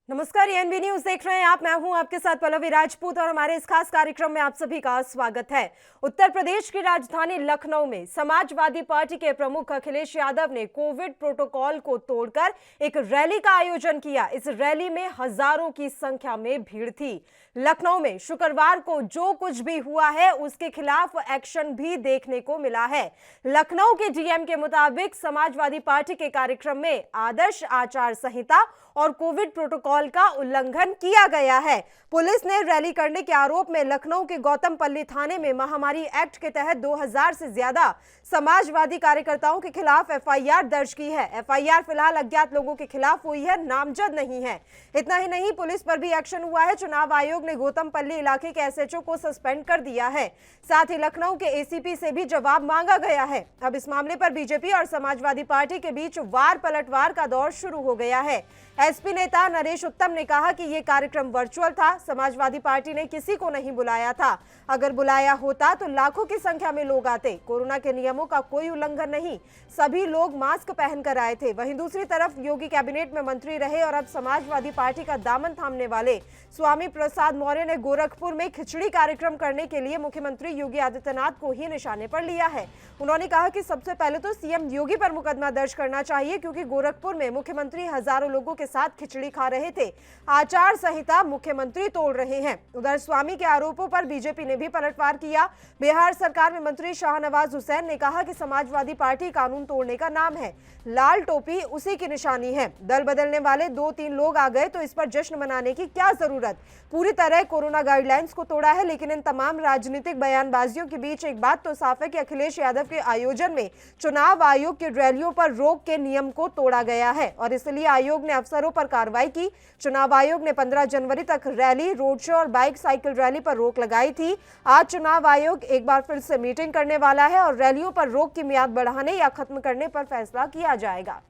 नमस्कार, ANB news देख रहे हैं आप। मैं हूं आपके साथ पल्लवी राजपूत और हमारे इस खास कार्यक्रम में आप सभी का स्वागत है। उत्तर प्रदेश की राजधानी लखनऊ में समाजवादी पार्टी के प्रमुख अखिलेश यादव ने कोविड प्रोटोकॉल को तोड़कर एक रैली का आयोजन किया। इस रैली में हजारों की संख्या में भीड़ थी। लखनऊ में शुक्रवार को जो कुछ भी हुआ है उसके खिलाफ एक्शन भी देखने को मिला है। लखनऊ के डीएम के मुताबिक समाजवादी पार्टी के कार्यक्रम में आदर्श आचार संहिता और कोविड प्रोटोकॉल का उल्लंघन किया गया है। पुलिस ने रैली करने के आरोप में लखनऊ के गौतमपल्ली थाने में महामारी एक्ट के तहत 2000 से ज्यादा समाजवादी कार्यकर्ताओं के खिलाफ एफआईआर दर्ज की है। एफआईआर फिलहाल अज्ञात लोगों के खिलाफ हुई है, नामजद नहीं है। इतना ही नहीं, पुलिस पर भी एक्शन हुआ है। चुनाव आयोग ने गौतमपल्ली इलाके के एसएचओ को सस्पेंड कर दिया है। साथ ही लखनऊ के एसीपी से भी जवाब मांगा गया है। अब इस मामले पर बीजेपी और समाजवादी पार्टी के बीच वार पलटवार का दौर शुरू हो गया है। एसपी नेता नरेश उत्तम ने कहा कि यह कार्यक्रम वर्चुअल था, समाजवादी पार्टी ने किसी को नहीं बुलाया था। अगर बुलाया होता तो लाखों की संख्या में लोग आते। कोरोना के नियमों का कोई उल्लंघन नहीं, सभी लोग मास्क पहनकर आए थे। वहीं दूसरी तरफ योगी कैबिनेट में मंत्री रहे और अब समाजवादी पार्टी का दामन थामने वाले स्वामी प्रसाद मौर्य ने गोरखपुर में खिचड़ी कार्यक्रम करने के लिए मुख्यमंत्री योगी आदित्यनाथ को ही निशाने पर लिया है। उन्होंने कहा कि सबसे पहले तो सीएम योगी पर मुकदमा दर्ज करना चाहिए, क्योंकि गोरखपुर में मुख्यमंत्री हजारों लोगों के साथ खिचड़ी खा रहे थे। आचार संहिता मुख्यमंत्री तोड़ रहे हैं। उधर स्वामी के आरोपों पर बीजेपी ने भी पलटवार किया। बिहार सरकार में मंत्री शाहनवाज हुसैन ने कहा कि समाजवादी पार्टी कानून तोड़ने का नाम है, लाल टोपी उसी की निशानी है। दल बदलने वाले 2-3 लोग आ गए तो इस पर जश्न मनाने की क्या जरूरत। पूरी तरह कोरोना गाइडलाइंस को तोड़ा है। लेकिन इन तमाम राजनीतिक बयानबाजियों के बीच एक बात तो साफ है कि अखिलेश यादव के आयोजन में चुनाव आयोग की रैलियों पर रोक के नियम को तोड़ा गया है और इसलिए आयोग ने अफसरों पर कार्रवाई की। चुनाव आयोग ने 15 जनवरी तक रैली, रोड शो और बाइक साइकिल रैली पर रोक लगाई थी। आज चुनाव आयोग एक बार फिर से मीटिंग करने वाला है और रैलियों पर रोक की मियाद बढ़ाने या खत्म करने पर फैसला किया जाएगा।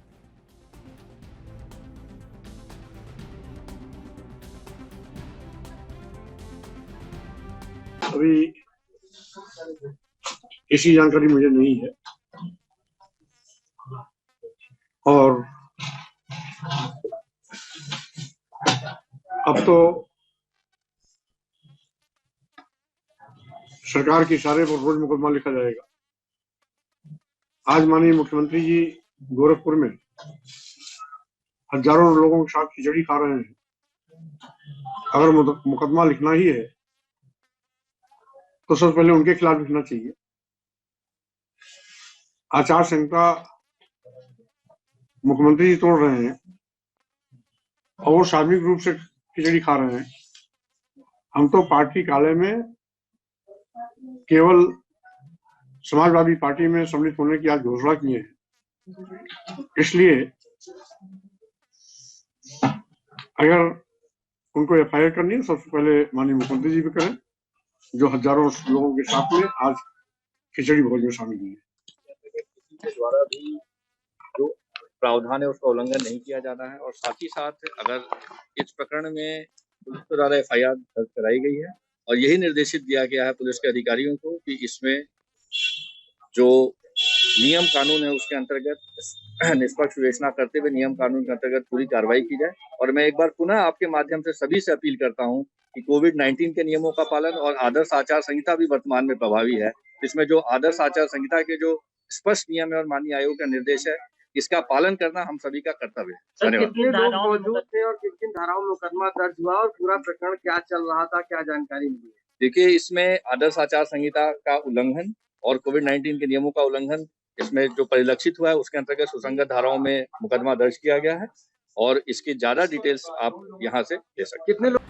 अभी ऐसी जानकारी मुझे नहीं है और अब तो सरकार के इशारे पर रोज मुकदमा लिखा जाएगा। आज माननीय मुख्यमंत्री जी गोरखपुर में हजारों लोगों के साथ खिचड़ी खा रहे हैं। अगर मुकदमा लिखना ही है तो सबसे पहले उनके खिलाफ लिखना चाहिए। आचार संहिता मुख्यमंत्री जी तोड़ रहे हैं और वो सार्वजनिक रूप से खिचड़ी खा रहे हैं। हम तो पार्टी कार्यालय में केवल समाजवादी पार्टी में सम्मिलित होने की आज घोषणा किए हैं। इसलिए अगर उनको एफआईआर करनी है सबसे पहले माननीय मुख्यमंत्री जी भी करें, जो हजारों लोगों के साथ में आज खिचड़ी भोज में शामिल हुए। के द्वारा भी जो प्रावधान है उसका उल्लंघन नहीं किया जाना है और साथ ही साथ अगर इस प्रकरण में पुलिस के द्वारा एफआईआर दर्ज कराई गई है और यही निर्देशित दिया गया है पुलिस के अधिकारियों को कि इसमें जो नियम कानून है उसके अंतर्गत निष्पक्ष विवेचना करते हुए नियम कानून के अंतर्गत पूरी कार्रवाई की जाए। और मैं एक बार पुनः आपके माध्यम से सभी से अपील करता हूं कि कोविड-19 के नियमों का पालन और आदर्श आचार संहिता भी वर्तमान में प्रभावी है। इसमें जो आदर्श आचार संहिता के जो स्पष्ट नियम है और माननीय आयोग का निर्देश है, इसका पालन करना हम सभी का कर्तव्य है। धन्यवाद। कितने लोग मौजूद थे और किन किन धाराओं में मुकदमा दर्ज हुआ और पूरा प्रकरण क्या चल रहा था, क्या जानकारी मिली? देखिए, इसमें आदर्श आचार संहिता का उल्लंघन और कोविड-19 के नियमों का उल्लंघन इसमें जो परिलक्षित हुआ है उसके अंतर्गत सुसंगत धाराओं में मुकदमा दर्ज किया गया है और इसकी ज्यादा डिटेल्स आप यहाँ से ले सकते हैं। कितने लोग?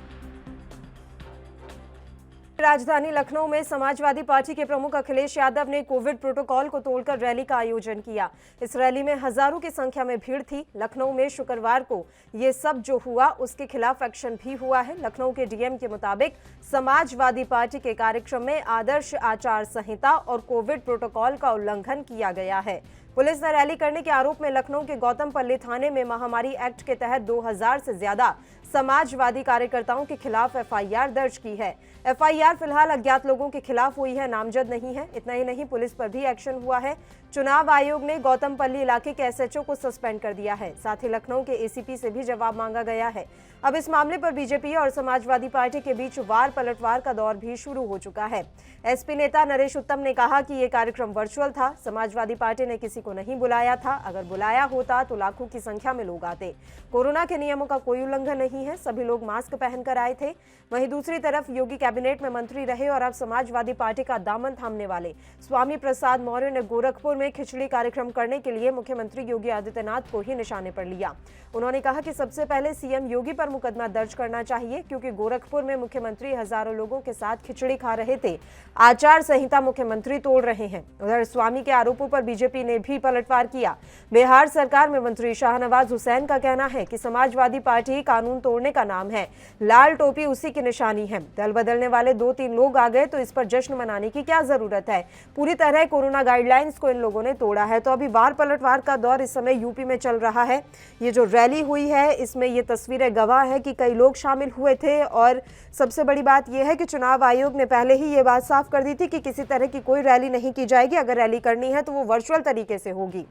राजधानी लखनऊ में समाजवादी पार्टी के प्रमुख अखिलेश यादव ने कोविड प्रोटोकॉल को तोड़कर रैली का आयोजन किया। इस रैली में हजारों की संख्या में भीड़ थी। लखनऊ में शुक्रवार को ये सब जो हुआ उसके खिलाफ एक्शन भी हुआ है। लखनऊ के डीएम के मुताबिक समाजवादी पार्टी के कार्यक्रम में आदर्श आचार संहिता और कोविड प्रोटोकॉल का उल्लंघन किया गया है। पुलिस ने रैली करने के आरोप में लखनऊ के गौतमपल्ली थाने में महामारी एक्ट के तहत 2000 से ज्यादा समाजवादी कार्यकर्ताओं के खिलाफ एफआईआर दर्ज की है। एफआईआर फिलहाल अज्ञात लोगों के खिलाफ हुई है, नामजद नहीं है। इतना ही नहीं, पुलिस पर भी एक्शन हुआ है। चुनाव आयोग ने गौतमपल्ली इलाके के एसएचओ को सस्पेंड कर दिया है। साथ ही लखनऊ के एसीपी से भी जवाब मांगा गया है। अब इस मामले पर बीजेपी और समाजवादी पार्टी के बीच वार पलटवार का दौर भी शुरू हो चुका है। एसपी नेता नरेश उत्तम ने कहा कि ये कार्यक्रम वर्चुअल था, समाजवादी पार्टी ने किसी को नहीं बुलाया था। अगर बुलाया होता तो लाखों की संख्या में लोग आते। कोरोना के नियमों का कोई उल्लंघन नहीं है, सभी लोग मास्क पहनकर आए थे। वहीं दूसरी तरफ योगी कैबिनेट में मंत्री रहे और अब समाजवादी पार्टी का दामन थामने वाले स्वामी प्रसाद मौर्य ने गोरखपुर में खिचड़ी कार्यक्रम करने के लिए मुख्यमंत्री योगी आदित्यनाथ को ही निशाने पर लिया। उन्होंने कहा कि सबसे पहले सीएम योगी पर मुकदमा दर्ज करना चाहिए, क्योंकि गोरखपुर में मुख्यमंत्री हजारों लोगों के साथ खिचड़ी खा रहे थे। आचार संहिता मुख्यमंत्री तोड़ रहे हैं। उधर स्वामी के आरोपों पर बीजेपी ने भी पलटवार किया। बिहार सरकार में मंत्री शाहनवाज हुसैन का कहना है कि समाजवादी पार्टी कानून तोड़ने का नाम है, लाल टोपी उसी की निशानी है। दल बदलने वाले 2-3 लोग आ गए तो इस पर जश्न मनाने की क्या जरूरत है। पूरी तरह कोरोना गाइडलाइंस को इन लोगों ने तोड़ा है। तो अभी वार पलटवार का दौर इस समय यूपी में चल रहा है। ये जो रैली हुई है इसमें ये तस्वीरें गवाह है कि कई लोग शामिल हुए थे और सबसे बड़ी बात यह है कि चुनाव आयोग ने पहले ही ये बात साफ कर दी थी कि किसी तरह की कोई रैली नहीं की जाएगी। अगर रैली करनी है तो वो वर्चुअल तरीके से होगी।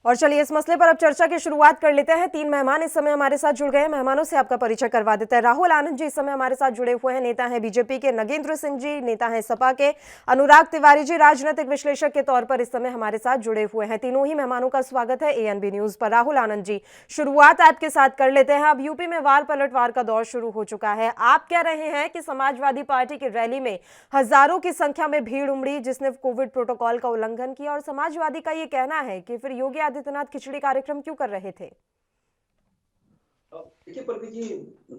और चलिए इस मसले पर अब चर्चा की शुरुआत कर लेते हैं। 3 मेहमान इस समय हमारे साथ जुड़ गए हैं। मेहमानों से आपका परिचय करवा देते हैं। राहुल आनंद जी इस समय हमारे साथ जुड़े हुए हैं, नेता हैं बीजेपी के। नगेंद्र सिंह जी नेता हैं सपा के। अनुराग तिवारी जी राजनीतिक विश्लेषक के तौर पर इस समय हमारे साथ जुड़े हुए हैं। तीनों ही मेहमानों का स्वागत है एएनबी न्यूज पर। राहुल आनंद जी, शुरुआत आपके साथ कर लेते हैं। अब यूपी में वार पलटवार का दौर शुरू हो चुका है। आप कह रहे हैं कि समाजवादी पार्टी की रैली में हजारों की संख्या में भीड़ उमड़ी जिसने कोविड प्रोटोकॉल का उल्लंघन किया, और समाजवादी का ये कहना है कि फिर योगी आदित्यनाथ खिचड़ी कार्यक्रम क्यों कर रहे थे। देखिए पल्लवी जी,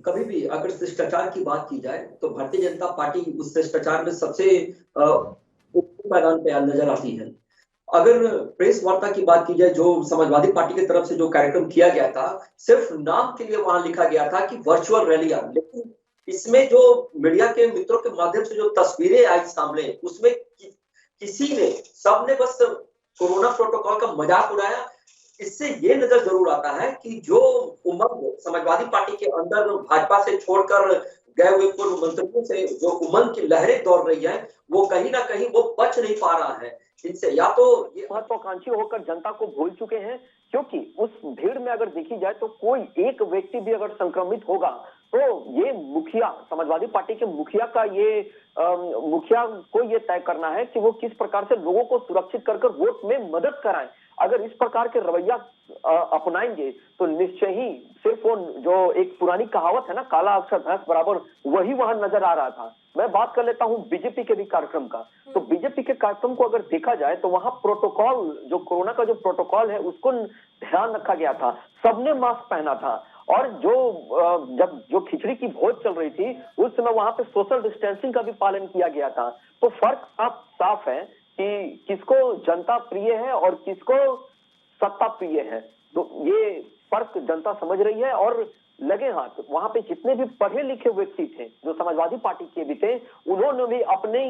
कभी भी अगर शिष्टाचार की बात की जाए तो भारतीय जनता पार्टी उस शिष्टाचार में सबसे ऊपर मैदान पे नजर आती है। अगर प्रेस वार्ता की बात की जाए, जो समाजवादी पार्टी की तरफ से जो कार्यक्रम किया गया था, सिर्फ नाम के लिए वहां लिखा गया था कि वर्चुअल रैलियां, लेकिन इसमें जो मीडिया के मित्रों के माध्यम से जो तस्वीरें आई सामने, उसमें किसी ने, सबने बस कोरोना प्रोटोकॉल का मजाक उड़ाया। इससे ये नजर जरूर आता है कि जो उमंग समाजवादी पार्टी के अंदर भाजपा से छोड़कर गए हुए पूर्व मंत्रियों से जो उमंग की लहरें दौड़ रही है, वो कहीं ना कहीं वो बच नहीं पा रहा है इनसे। या तो ये महत्वाकांक्षी होकर जनता को भूल चुके हैं, क्योंकि उस भीड़ में अगर देखी जाए तो कोई एक व्यक्ति भी अगर संक्रमित होगा तो ये मुखिया, समाजवादी पार्टी के मुखिया का ये मुखिया को ये तय करना है कि वो किस प्रकार से लोगों को सुरक्षित कर वोट में मदद कराएं। अगर इस प्रकार के रवैया अपनाएंगे तो निश्चय ही सिर्फ वो जो एक पुरानी कहावत है ना, काला अक्षर भैंस बराबर, वही वहां नजर आ रहा था। मैं बात कर लेता हूं बीजेपी के भी कार्यक्रम का। तो बीजेपी के कार्यक्रम को अगर देखा जाए तो वहां प्रोटोकॉल, जो कोरोना का जो प्रोटोकॉल है उसको ध्यान रखा गया था। सबने मास्क पहना था और जब जो खिचड़ी की भोज चल रही थी उस समय वहां पे सोशल डिस्टेंसिंग का भी पालन किया गया था। तो फर्क साफ है कि किसको जनता प्रिय है और किसको सत्ता प्रिय है। तो ये फर्क जनता समझ रही है और लगे हाथ वहां पे जितने भी पढ़े लिखे व्यक्ति थे जो समाजवादी पार्टी के भी थे, उन्होंने भी अपने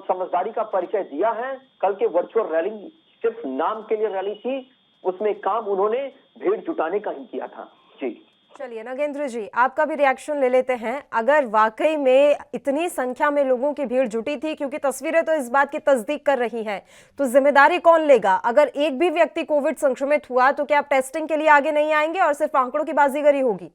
समझदारी का परिचय दिया है। कल के वर्चुअल रैली सिर्फ नाम के लिए रैली थी, उसमें काम उन्होंने भीड़ जुटाने का ही किया था। जी चलिए नगेंद्र जी, आपका भी रिएक्शन ले लेते हैं। अगर वाकई में इतनी संख्या में लोगों की भीड़ जुटी थी, क्योंकि तस्वीरें तो इस बात की तस्दीक कर रही हैं, तो जिम्मेदारी कौन लेगा? अगर एक भी व्यक्ति कोविड संक्रमित हुआ तो क्या आप टेस्टिंग के लिए आगे नहीं आएंगे और सिर्फ आंकड़ों की बाजीगरी होगी?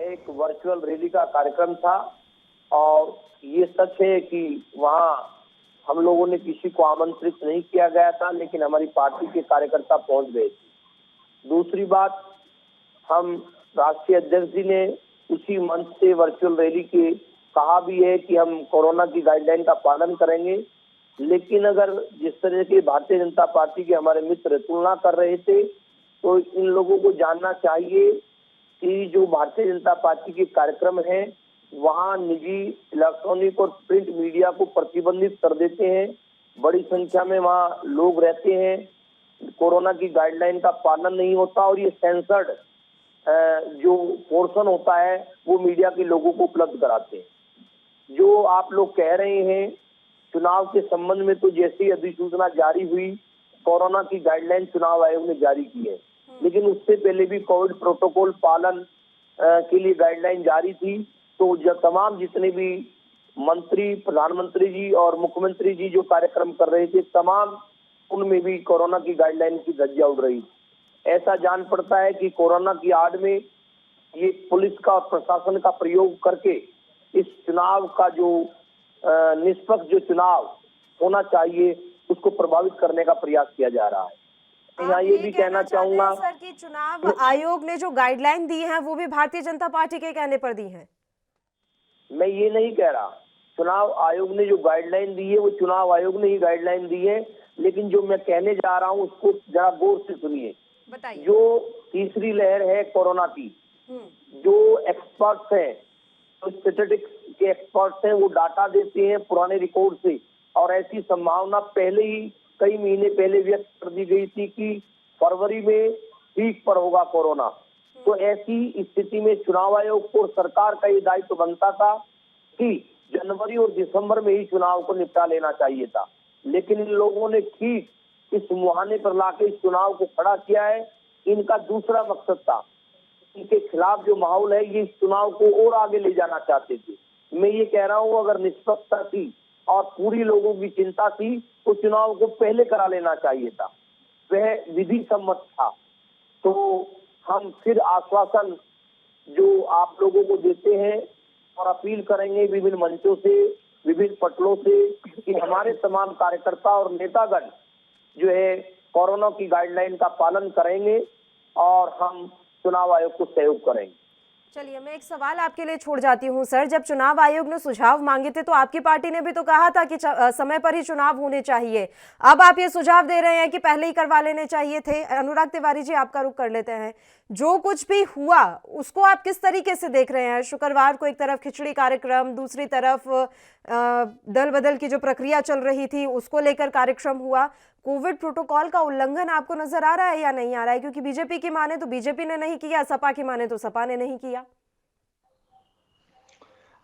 एक वर्चुअल रैली का कार्यक्रम था और ये सच है कि वहाँ हम लोगों ने किसी को आमंत्रित नहीं किया गया था, लेकिन हमारी पार्टी के कार्यकर्ता पहुंच गए थे। दूसरी बात, हम राष्ट्रीय अध्यक्ष जी ने उसी मंच से वर्चुअल रैली के कहा भी है कि हम कोरोना की गाइडलाइन का पालन करेंगे। लेकिन अगर जिस तरह के भारतीय जनता पार्टी के हमारे मित्र तुलना कर रहे थे, तो इन लोगों को जानना चाहिए कि जो भारतीय जनता पार्टी के कार्यक्रम है वहाँ निजी इलेक्ट्रॉनिक और प्रिंट मीडिया को प्रतिबंधित कर देते हैं। बड़ी संख्या में वहाँ लोग रहते हैं, कोरोना की गाइडलाइन का पालन नहीं होता और ये सेंसर्ड जो पोर्शन होता है वो मीडिया के लोगों को उपलब्ध कराते हैं। जो आप लोग कह रहे हैं चुनाव के संबंध में, तो जैसी अधिसूचना जारी हुई, कोरोना की गाइडलाइन चुनाव आयोग ने जारी की है, लेकिन उससे पहले भी कोविड प्रोटोकॉल पालन के लिए गाइडलाइन जारी थी। तो जब तमाम जितने भी मंत्री, प्रधानमंत्री जी और मुख्यमंत्री जी जो कार्यक्रम कर रहे थे, तमाम उनमें भी कोरोना की गाइडलाइन की धज्जिया उड़ रही। ऐसा जान पड़ता है कि कोरोना की आड़ में ये पुलिस का और प्रशासन का प्रयोग करके इस चुनाव का जो निष्पक्ष जो चुनाव होना चाहिए उसको प्रभावित करने का प्रयास किया जा रहा है। यहाँ ये भी कहना चाहूंगा सर कि चुनाव आयोग ने जो गाइडलाइन दी है वो भी भारतीय जनता पार्टी के कहने पर दी है। मैं ये नहीं कह रहा, चुनाव आयोग ने जो गाइडलाइन दी है वो चुनाव आयोग ने ही गाइडलाइन दी है, लेकिन जो मैं कहने जा रहा हूँ उसको जरा गौर से सुनिए। बताइए। जो तीसरी लहर है कोरोना की, जो एक्सपर्ट्स हैं, जो स्टैटिस्टिक्स के एक्सपर्ट्स हैं, वो डाटा देते हैं पुराने रिकॉर्ड से, और ऐसी संभावना पहले ही कई महीने पहले व्यक्त कर दी गई थी कि फरवरी में पीक पर होगा कोरोना। तो ऐसी स्थिति में चुनाव आयोग को सरकार का ये दायित्व बनता था कि जनवरी और दिसंबर में ही चुनाव को निपटा लेना चाहिए था, लेकिन इन लोगों ने ठीक इस मुहाने पर लाके इस चुनाव को खड़ा किया है। इनका दूसरा मकसद था, इनके खिलाफ जो माहौल है ये इस चुनाव को और आगे ले जाना चाहते थे। मैं ये कह रहा हूँ अगर निष्पक्षता थी और पूरी लोगों की चिंता थी तो चुनाव को पहले करा लेना चाहिए था, वह विधि सम्मत था। तो हम फिर आश्वासन जो आप लोगों को देते हैं और अपील करेंगे विभिन्न मंचों से, विभिन्न पटलों से कि हमारे तमाम कार्यकर्ता और नेतागण जो है कोरोना की गाइडलाइन का पालन करेंगे और हम चुनाव आयोग को सहयोग करेंगे। चलिए, मैं एक सवाल आपके लिए छोड़ जाती हूं सर। जब चुनाव आयोग ने सुझाव मांगे थे तो आपकी पार्टी ने भी तो कहा था कि समय पर ही चुनाव होने चाहिए। अब आप ये सुझाव दे रहे हैं कि पहले ही करवा लेने चाहिए थे। अनुराग तिवारी जी, आपका रुख कर लेते हैं। जो कुछ भी हुआ उसको आप किस तरीके से देख रहे हैं? शुक्रवार को एक तरफ खिचड़ी कार्यक्रम, दूसरी तरफ दल बदल की जो प्रक्रिया चल रही थी उसको लेकर कार्यक्रम हुआ। कोविड प्रोटोकॉल का उल्लंघन आपको नजर आ रहा है या नहीं आ रहा है? क्योंकि बीजेपी की माने तो बीजेपी ने नहीं किया, सपा की माने तो सपा ने नहीं किया।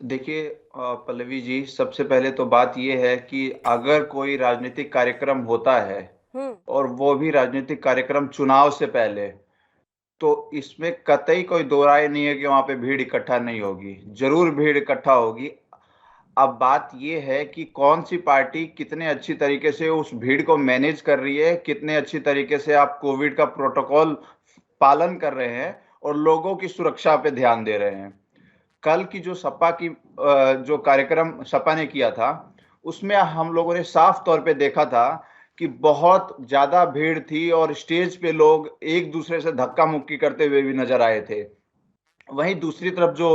देखिए पल्लवी जी, सबसे पहले तो बात यह है कि अगर कोई राजनीतिक कार्यक्रम होता है और वो भी राजनीतिक कार्यक्रम चुनाव से पहले, तो इसमें कतई कोई दो राय नहीं है कि वहां पे भीड़ इकट्ठा नहीं होगी, जरूर भीड़ इकट्ठा होगी। अब बात यह है कि कौन सी पार्टी कितने अच्छी तरीके से उस भीड़ को मैनेज कर रही है, कितने अच्छी तरीके से आप कोविड का प्रोटोकॉल पालन कर रहे हैं और लोगों की सुरक्षा पे ध्यान दे रहे हैं। कल की जो सपा की जो कार्यक्रम सपा ने किया था उसमें हम लोगों ने साफ तौर पे देखा था कि बहुत ज्यादा भीड़ थी और स्टेज पे लोग एक दूसरे से धक्का मुक्की करते हुए भी नजर आए थे। वहीं दूसरी तरफ जो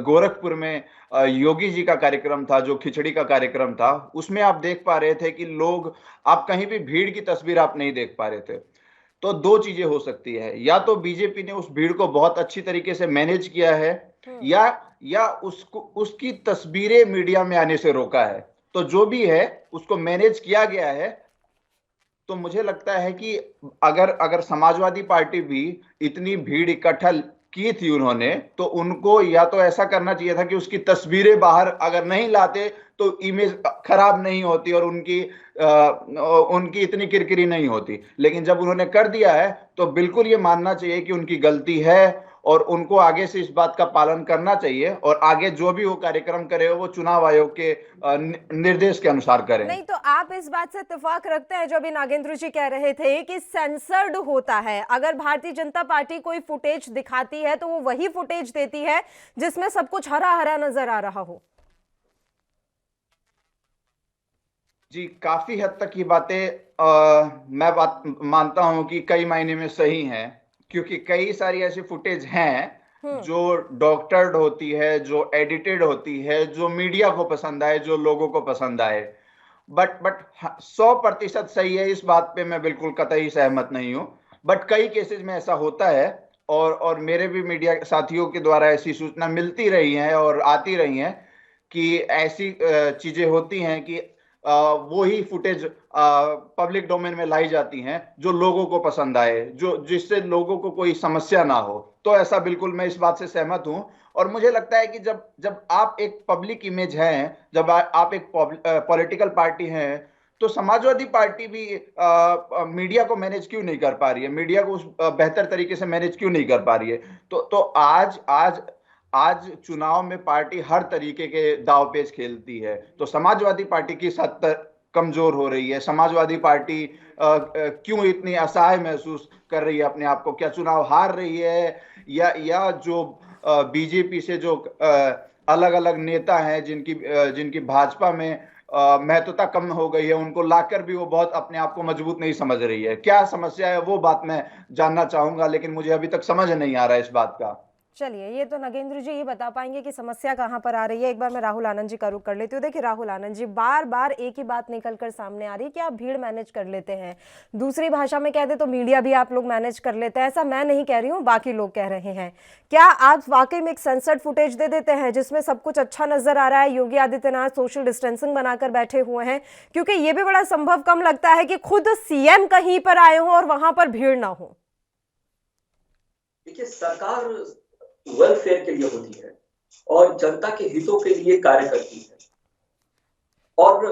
गोरखपुर में योगी जी का कार्यक्रम था, जो खिचड़ी का कार्यक्रम था, उसमें आप देख पा रहे थे कि लोग, आप कहीं भी भीड़ की तस्वीर आप नहीं देख पा रहे थे। तो दो चीजें हो सकती है, या तो बीजेपी ने उस भीड़ को बहुत अच्छी तरीके से मैनेज किया है या उसकी तस्वीरें मीडिया में आने से रोका है। तो जो भी है उसको मैनेज किया गया है। तो मुझे लगता है कि अगर समाजवादी पार्टी भी इतनी भीड़ इकट्ठा की थी उन्होंने, तो उनको या तो ऐसा करना चाहिए था कि उसकी तस्वीरें बाहर अगर नहीं लाते तो इमेज खराब नहीं होती और उनकी इतनी किरकिरी नहीं होती। लेकिन जब उन्होंने कर दिया है तो बिल्कुल ये मानना चाहिए कि उनकी गलती है और उनको आगे से इस बात का पालन करना चाहिए और आगे जो भी वो कार्यक्रम करे वो चुनाव आयोग के निर्देश के अनुसार करें। नहीं तो आप इस बात से इत्तेफाक रखते हैं जो अभी नागेंद्र जी कह रहे थे कि सेंसर्ड होता है, अगर भारतीय जनता पार्टी कोई फुटेज दिखाती है तो वो वही फुटेज देती है जिसमें सब कुछ हरा हरा नजर आ रहा हो? जी, काफी हद तक ये बातें मैं बात मानता हूं कि कई मायने में सही हैं, क्योंकि कई सारी ऐसी फुटेज हैं जो डॉक्टर्ड होती है, जो एडिटेड होती है, जो मीडिया को पसंद आए, जो लोगों को पसंद आए। बट 100% सही है, इस बात पे मैं बिल्कुल कतई सहमत नहीं हूं। बट कई केसेस में ऐसा होता है और मेरे भी मीडिया साथियों के द्वारा ऐसी सूचना मिलती रही है और आती रही है कि ऐसी चीजें होती हैं कि वो ही फुटेज पब्लिक डोमेन में लाई जाती हैं जो लोगों को पसंद आए, जो जिससे लोगों को कोई समस्या ना हो। तो ऐसा बिल्कुल मैं इस बात से सहमत हूं। और मुझे लगता है कि जब जब आप एक पब्लिक इमेज हैं, जब आप एक पॉलिटिकल पार्टी हैं, तो समाजवादी पार्टी भी मीडिया को मैनेज क्यों नहीं कर पा रही है, मीडिया को उस बेहतर तरीके से मैनेज क्यों नहीं कर पा रही है। तो आज आज आज चुनाव में पार्टी हर तरीके के दाव पेच खेलती है। तो समाजवादी पार्टी किस हद तक कमजोर हो रही है, समाजवादी पार्टी क्यों इतनी असहाय महसूस कर रही है अपने आप को, क्या चुनाव हार रही है, या जो बीजेपी से जो अलग अलग नेता हैं जिनकी भाजपा में महत्वता कम हो गई है, उनको लाकर भी वो बहुत अपने आप को मजबूत नहीं समझ रही है। क्या समस्या है वो बात मैं जानना चाहूंगा, लेकिन मुझे अभी तक समझ नहीं आ रहा है इस बात का। चलिए, ये तो नगेंद्र जी ही बता पाएंगे कि समस्या कहाँ पर आ रही है। एक बार मैं राहुल आनंद जी का रुख कर लेती हूँ। देखिए राहुल आनंद जी, बार बार एक ही बात निकल कर सामने आ रही है कि आप भीड़ मैनेज कर लेते हैं, दूसरी भाषा में कह दे तो मीडिया भी आप लोग मैनेज कर लेते हैं। ऐसा मैं नहीं कह रही हूँ, बाकी लोग कह रहे हैं। क्या आप वाकई में एक सेंसर्ड फुटेज दे देते हैं जिसमें सब कुछ अच्छा नजर आ रहा है, योगी आदित्यनाथ सोशल डिस्टेंसिंग बनाकर बैठे हुए हैं? क्योंकि ये भी बड़ा संभव कम लगता है कि खुद सीएम कहीं पर आए हों और वहां पर भीड़ ना हो। देखिए, सरकार वेलफेयर के लिए होती है और जनता के हितों के लिए कार्य करती है। और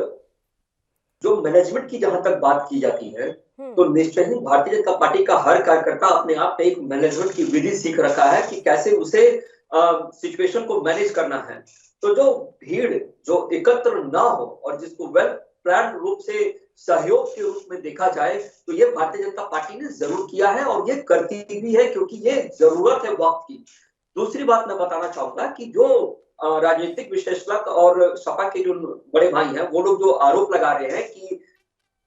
जो मैनेजमेंट की जहां तक बात की जाती है, तो निश्चय ही भारतीय जनता पार्टी का हर कार्यकर्ता अपने आप में एक मैनेजमेंट की विधि सीख रखा है कि कैसे उसे सिचुएशन को मैनेज करना है। तो जो भीड़ जो एकत्र ना हो और जिसको वेल प्लान रूप से सहयोग के रूप में देखा जाए, तो ये भारतीय जनता पार्टी ने जरूर किया है और ये करती भी है, क्योंकि ये जरूरत है वक्त की। दूसरी बात मैं बताना चाहूंगा कि जो राजनीतिक विश्लेषक और सपा के जो बड़े भाई हैं, वो लोग जो आरोप लगा रहे हैं कि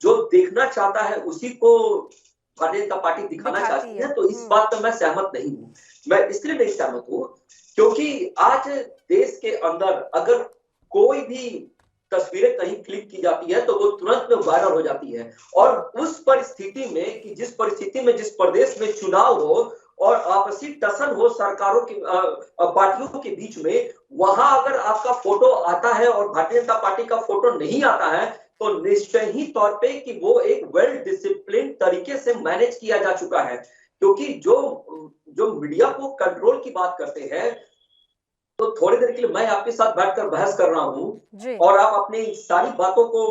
जो देखना चाहता है उसी को भारतीय जनता पार्टी दिखाना चाहती है, तो इस बात पर मैं सहमत नहीं हूँ। मैं इसलिए नहीं सहमत हूँ क्योंकि आज देश के अंदर अगर कोई भी तस्वीरें कहीं क्लिक की जाती है तो वो तुरंत में वायरल हो जाती है। और उस परिस्थिति में कि जिस परिस्थिति में जिस प्रदेश में चुनाव हो और आपसी टसन हो सरकारों की पार्टियों के बीच में, वहां अगर आपका फोटो आता है और भारतीय जनता पार्टी का फोटो नहीं आता है, तो निश्चय ही तौर पे कि वो एक वेल डिसिप्लिन तरीके से मैनेज किया जा चुका है। क्योंकि जो मीडिया को कंट्रोल की बात करते हैं, तो थोड़ी देर के लिए मैं आपके साथ बैठकर बहस कर रहा हूं और आप अपनी सारी बातों को,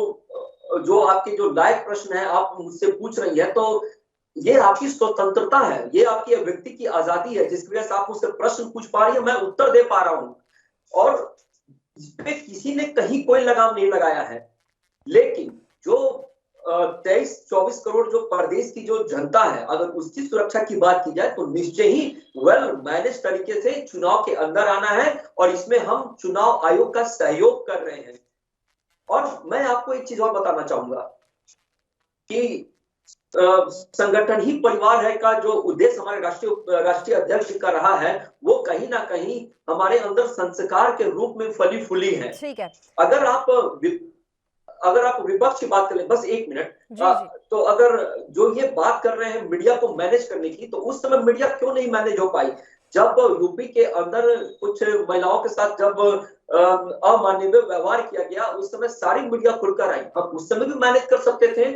जो आपके जो लायक प्रश्न है आप मुझसे पूछ रही है, तो ये आपकी स्वतंत्रता है, ये आपकी व्यक्ति की आजादी है, जिसकी वजह से आप मुझसे प्रश्न पूछ पा रही है, मैं उत्तर दे पा रहा हूं और इस पे किसी ने कहीं कोई लगाम नहीं लगाया है। लेकिन जो 23-24 करोड़ जो प्रदेश की जो जनता है, अगर उसकी सुरक्षा की बात की जाए तो निश्चय ही वेल मैनेज तरीके से चुनाव के अंदर आना है और इसमें हम चुनाव आयोग का सहयोग कर रहे हैं। और मैं आपको एक चीज और बताना चाहूंगा कि संगठन ही परिवार है का जो उद्देश्य हमारे राष्ट्रीय अध्यक्ष का रहा है, वो कहीं ना कहीं हमारे अंदर संस्कार के रूप में फली फूली है। ठीक है। अगर आप विपक्ष की बात करें, बस एक मिनट, तो अगर जो ये बात कर रहे हैं मीडिया को मैनेज करने की, तो उस समय मीडिया क्यों नहीं मैनेज हो पाई? जब यूपी के अंदर कुछ महिलाओं के साथ जब अमानवीय व्यवहार किया गया, उस समय सारी मीडिया खुलकर आई। हम उस समय भी मैनेज कर सकते थे,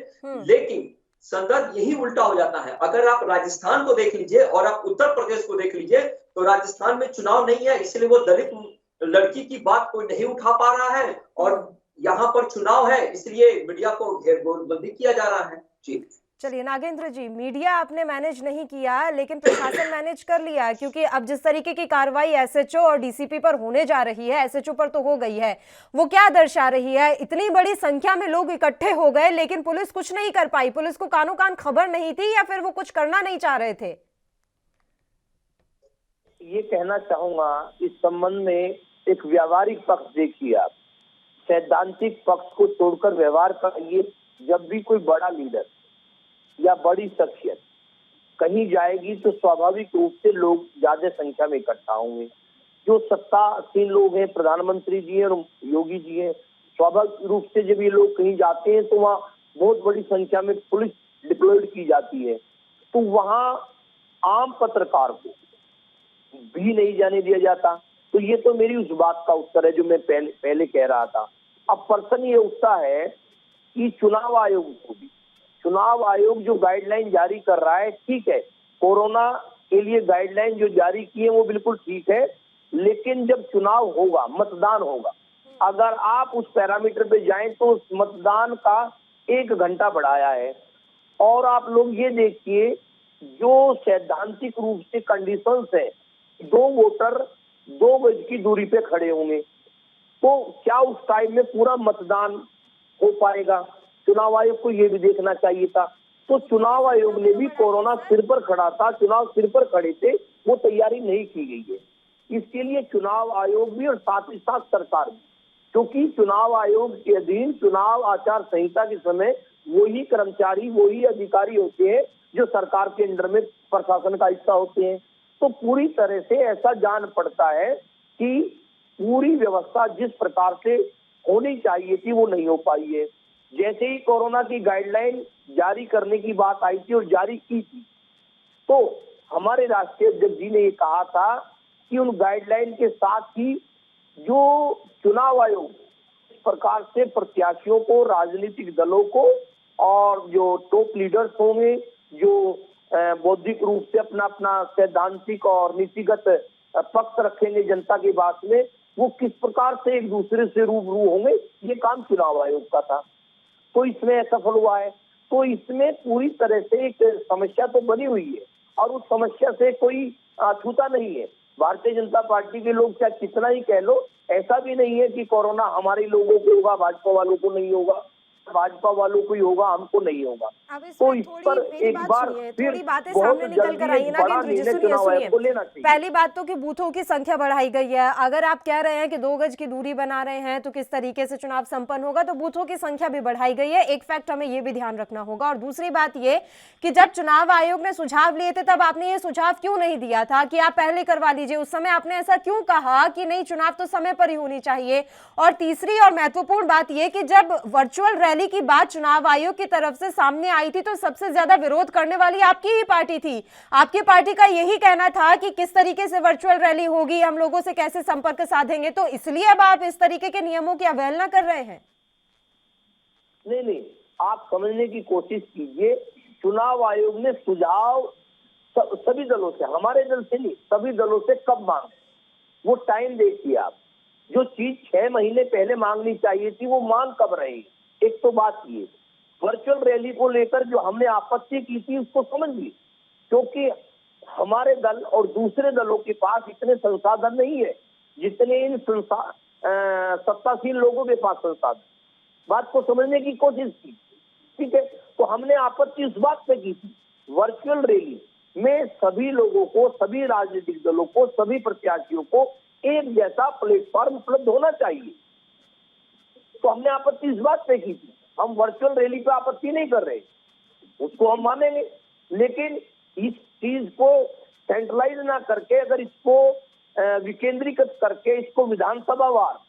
लेकिन संदर्भ यही उल्टा हो जाता है। अगर आप राजस्थान को देख लीजिए और आप उत्तर प्रदेश को देख लीजिए, तो राजस्थान में चुनाव नहीं है, इसलिए वो दलित लड़की की बात कोई नहीं उठा पा रहा है, और यहाँ पर चुनाव है इसलिए मीडिया को घेरबंदी किया जा रहा है। जी चलिए नागेंद्र जी, मीडिया आपने मैनेज नहीं किया लेकिन प्रशासन मैनेज कर लिया, क्योंकि अब जिस तरीके की कार्रवाई एसएचओ और डीसीपी पर होने जा रही है, एसएचओ पर तो हो गई है, वो क्या दर्शा रही है? इतनी बड़ी संख्या में लोग इकट्ठे हो गए लेकिन पुलिस कुछ नहीं कर पाई। पुलिस को कानो कान खबर नहीं थी या फिर वो कुछ करना नहीं चाह रहे थे? ये कहना चाहूंगा इस संबंध में एक व्यावहारिक पक्ष देखिए आप, सैद्धांतिक पक्ष को छोड़कर व्यवहार करिए। जब भी कोई बड़ा लीडर या बड़ी शख्सियत कहीं जाएगी तो स्वाभाविक रूप से लोग ज्यादा संख्या में इकट्ठा होंगे। जो सत्तासीन लोग हैं, प्रधानमंत्री जी हैं और योगी जी हैं, स्वाभाविक रूप से जब ये लोग कहीं जाते हैं तो वहाँ बहुत बड़ी संख्या में पुलिस डिप्लॉयड की जाती है, तो वहाँ आम पत्रकार को भी नहीं जाने दिया जाता। तो ये तो मेरी उस बात का उत्तर है जो मैं पहले कह रहा था। अब प्रश्न ये उठता है कि चुनाव आयोग जो गाइडलाइन जारी कर रहा है, ठीक है, कोरोना के लिए गाइडलाइन जो जारी की है वो बिल्कुल ठीक है, लेकिन जब चुनाव होगा, मतदान होगा, अगर आप उस पैरामीटर पे जाएं तो उस मतदान का 1 घंटा बढ़ाया है। और आप लोग ये देखिए, जो सैद्धांतिक रूप से कंडीशंस है, 2 वोटर 2 गज की दूरी पे खड़े होंगे, तो क्या उस टाइम में पूरा मतदान हो पाएगा? चुनाव आयोग को ये भी देखना चाहिए था। तो चुनाव आयोग ने भी, कोरोना सिर पर खड़ा था, चुनाव सिर पर खड़े थे, वो तैयारी नहीं की गई है। इसके लिए चुनाव आयोग भी और साथ ही साथ सरकार भी, क्योंकि चुनाव आयोग के अधीन चुनाव आचार संहिता के समय वही कर्मचारी, वही अधिकारी होते हैं जो सरकार के अंडर में प्रशासन का हिस्सा होते हैं। तो पूरी तरह से ऐसा जान पड़ता है कि पूरी व्यवस्था जिस प्रकार से होनी चाहिए थी वो नहीं हो पाई है। जैसे ही कोरोना की गाइडलाइन जारी करने की बात आई थी और जारी की थी, तो हमारे राष्ट्रीय अध्यक्ष जी ने ये कहा था कि उन गाइडलाइन के साथ ही जो चुनाव आयोग इस प्रकार से प्रत्याशियों को, राजनीतिक दलों को और जो टॉप लीडर्स होंगे, जो बौद्धिक रूप से अपना अपना सैद्धांतिक और नीतिगत पक्ष रखेंगे जनता की बात में, वो किस प्रकार से एक दूसरे से रूबरू होंगे, ये काम चुनाव आयोग का था। तो इसमें असफल हुआ है। तो इसमें पूरी तरह से एक समस्या तो बनी हुई है और उस समस्या से कोई छूता नहीं है। भारतीय जनता पार्टी के लोग चाहे कितना ही कह लो, ऐसा भी नहीं है कि कोरोना हमारे लोगों को होगा, भाजपा वालों को नहीं होगा, भाजपा वालों को ही होगा, हमको नहीं होगा। तो इस पर एक बार फिर थोड़ी बातें सामने निकल कर आई है ना कि सुनिए, पहली बात तो कि बूथों की संख्या बढ़ाई गई है। अगर आप कह रहे हैं कि 2 गज की दूरी बना रहे हैं तो किस तरीके से चुनाव संपन्न होगा, तो बूथों की संख्या भी बढ़ाई गई है। एक फैक्ट हमें ये भी ध्यान रखना होगा। और दूसरी बात ये कि जब चुनाव आयोग ने सुझाव लिए थे तब आपने ये सुझाव क्यों नहीं दिया था कि आप पहले करवा लीजिए? उस समय आपने ऐसा क्यों कहा कि नहीं, चुनाव तो समय पर ही होनी चाहिए? और तीसरी और महत्वपूर्ण बात यह कि जब वर्चुअल रैली की बात चुनाव आयोग की तरफ से सामने आई थी तो सबसे ज्यादा विरोध करने वाली आपकी ही पार्टी थी। आपकी पार्टी का यही कहना था कि किस तरीके से वर्चुअल रैली होगी, हम लोगों से कैसे संपर्क साधेंगे, तो इसलिए अब आप इस तरीके के नियमों की अवहेलना कर रहे हैं। नहीं, आप समझने की कोशिश कीजिए। चुनाव आयोग ने सुझाव सभी दलों से, हमारे दल से नहीं, सभी दलों से कब मांगे, वो टाइम देखिए आप। जो चीज 6 महीने पहले मांगनी चाहिए थी वो मांग कब रही? एक तो बात ये, वर्चुअल रैली को लेकर जो हमने आपत्ति की थी उसको समझिए, क्योंकि हमारे दल और दूसरे दलों के पास इतने संसाधन नहीं है जितने इन सत्तासीन लोगों के पास संसाधन। बात को समझने की कोशिश की, ठीक है। तो हमने आपत्ति उस बात पे की थी, वर्चुअल रैली में सभी लोगों को, सभी राजनीतिक दलों को, सभी प्रत्याशियों को एक जैसा प्लेटफॉर्म उपलब्ध होना चाहिए। तो हमने आपत्ति इस बात पे की थी। हम वर्चुअल रैली पे आपत्ति नहीं कर रहे, उसको हम मानेंगे, लेकिन इस चीज को सेंट्रलाइज ना करके, अगर इसको विकेंद्रीकृत करके, इसको विधानसभा वार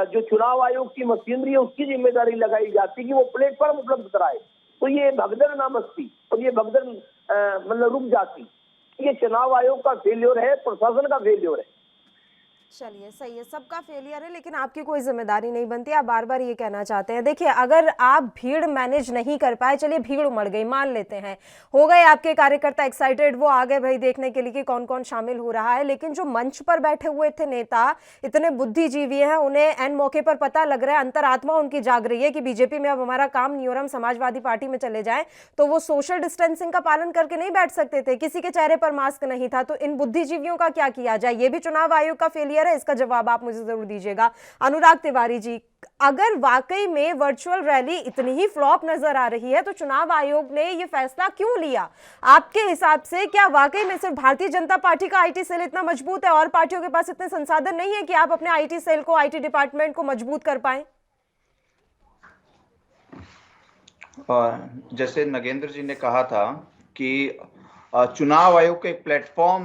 जो चुनाव आयोग की मशीनरी है उसकी जिम्मेदारी लगाई जाती कि वो प्लेटफॉर्म उपलब्ध कराए, तो ये भगदड़ ना बचती और ये भगदड़ मतलब रुक जाती। ये चुनाव आयोग का फेल्योर है, प्रशासन का फेल्योर है। चलिए, सही है, सबका फेलियर है, लेकिन आपकी कोई जिम्मेदारी नहीं बनती। आप बार बार ये कहना चाहते हैं। देखिए, अगर आप भीड़ मैनेज नहीं कर पाए, चलिए भीड़ उमड़ गई, मान लेते हैं, हो गए आपके कार्यकर्ता एक्साइटेड, वो आ गए भाई देखने के लिए कि कौन कौन शामिल हो रहा है, लेकिन जो मंच पर बैठे हुए थे नेता, इतने बुद्धिजीवी हैं, उन्हें एन मौके पर पता लग रहा है, अंतरात्मा उनकी जाग रही है कि बीजेपी में अब हमारा काम नहीं हो रहा, हम समाजवादी पार्टी में चले जाएं, तो वो सोशल डिस्टेंसिंग का पालन करके नहीं बैठ सकते थे, किसी के चेहरे पर मास्क नहीं था। तो इन बुद्धिजीवियों का क्या किया जाए? ये भी चुनाव आयोग का फेलियर है? इसका जवाब आप मुझे जरूर दीजिएगा। अनुराग तिवारी जी, अगर वाकई में वर्चुअल रैली इतनी ही फ्लॉप नजर आ रही है तो चुनाव आयोग ने यह फैसला क्यों लिया? आपके हिसाब से क्या वाकई में सिर्फ भारतीय जनता पार्टी का आईटी सेल इतना मजबूत है और पार्टियों के पास इतने संसाधन नहीं है कि आप अपने आईटी सेल को, आईटी डिपार्टमेंट को मजबूत कर पाएं? जैसे नगेंद्र जी ने कहा था कि चुनाव आयोग को एक प्लेटफॉर्म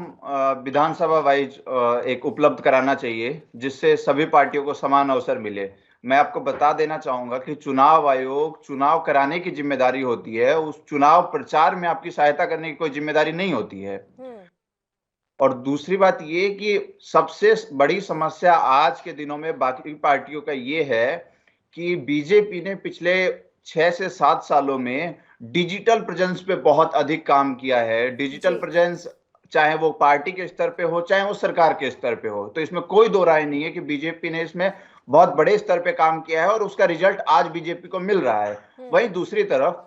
विधानसभा वाइज एक उपलब्ध कराना चाहिए जिससे सभी पार्टियों को समान अवसर मिले। मैं आपको बता देना चाहूंगा कि चुनाव आयोग चुनाव कराने की जिम्मेदारी होती है, उस चुनाव प्रचार में आपकी सहायता करने की कोई जिम्मेदारी नहीं होती है। और दूसरी बात ये कि सबसे बड़ी समस्या आज के दिनों में बाकी पार्टियों का ये है कि बीजेपी ने पिछले 6 से 7 सालों में डिजिटल प्रेजेंस पे बहुत अधिक काम किया है। डिजिटल प्रेजेंस चाहे वो पार्टी के स्तर पे हो, चाहे वो सरकार के स्तर पे हो, तो इसमें कोई दो राय नहीं है कि बीजेपी ने इसमें बहुत बड़े स्तर पे काम किया है और उसका रिजल्ट आज बीजेपी को मिल रहा है। वहीं दूसरी तरफ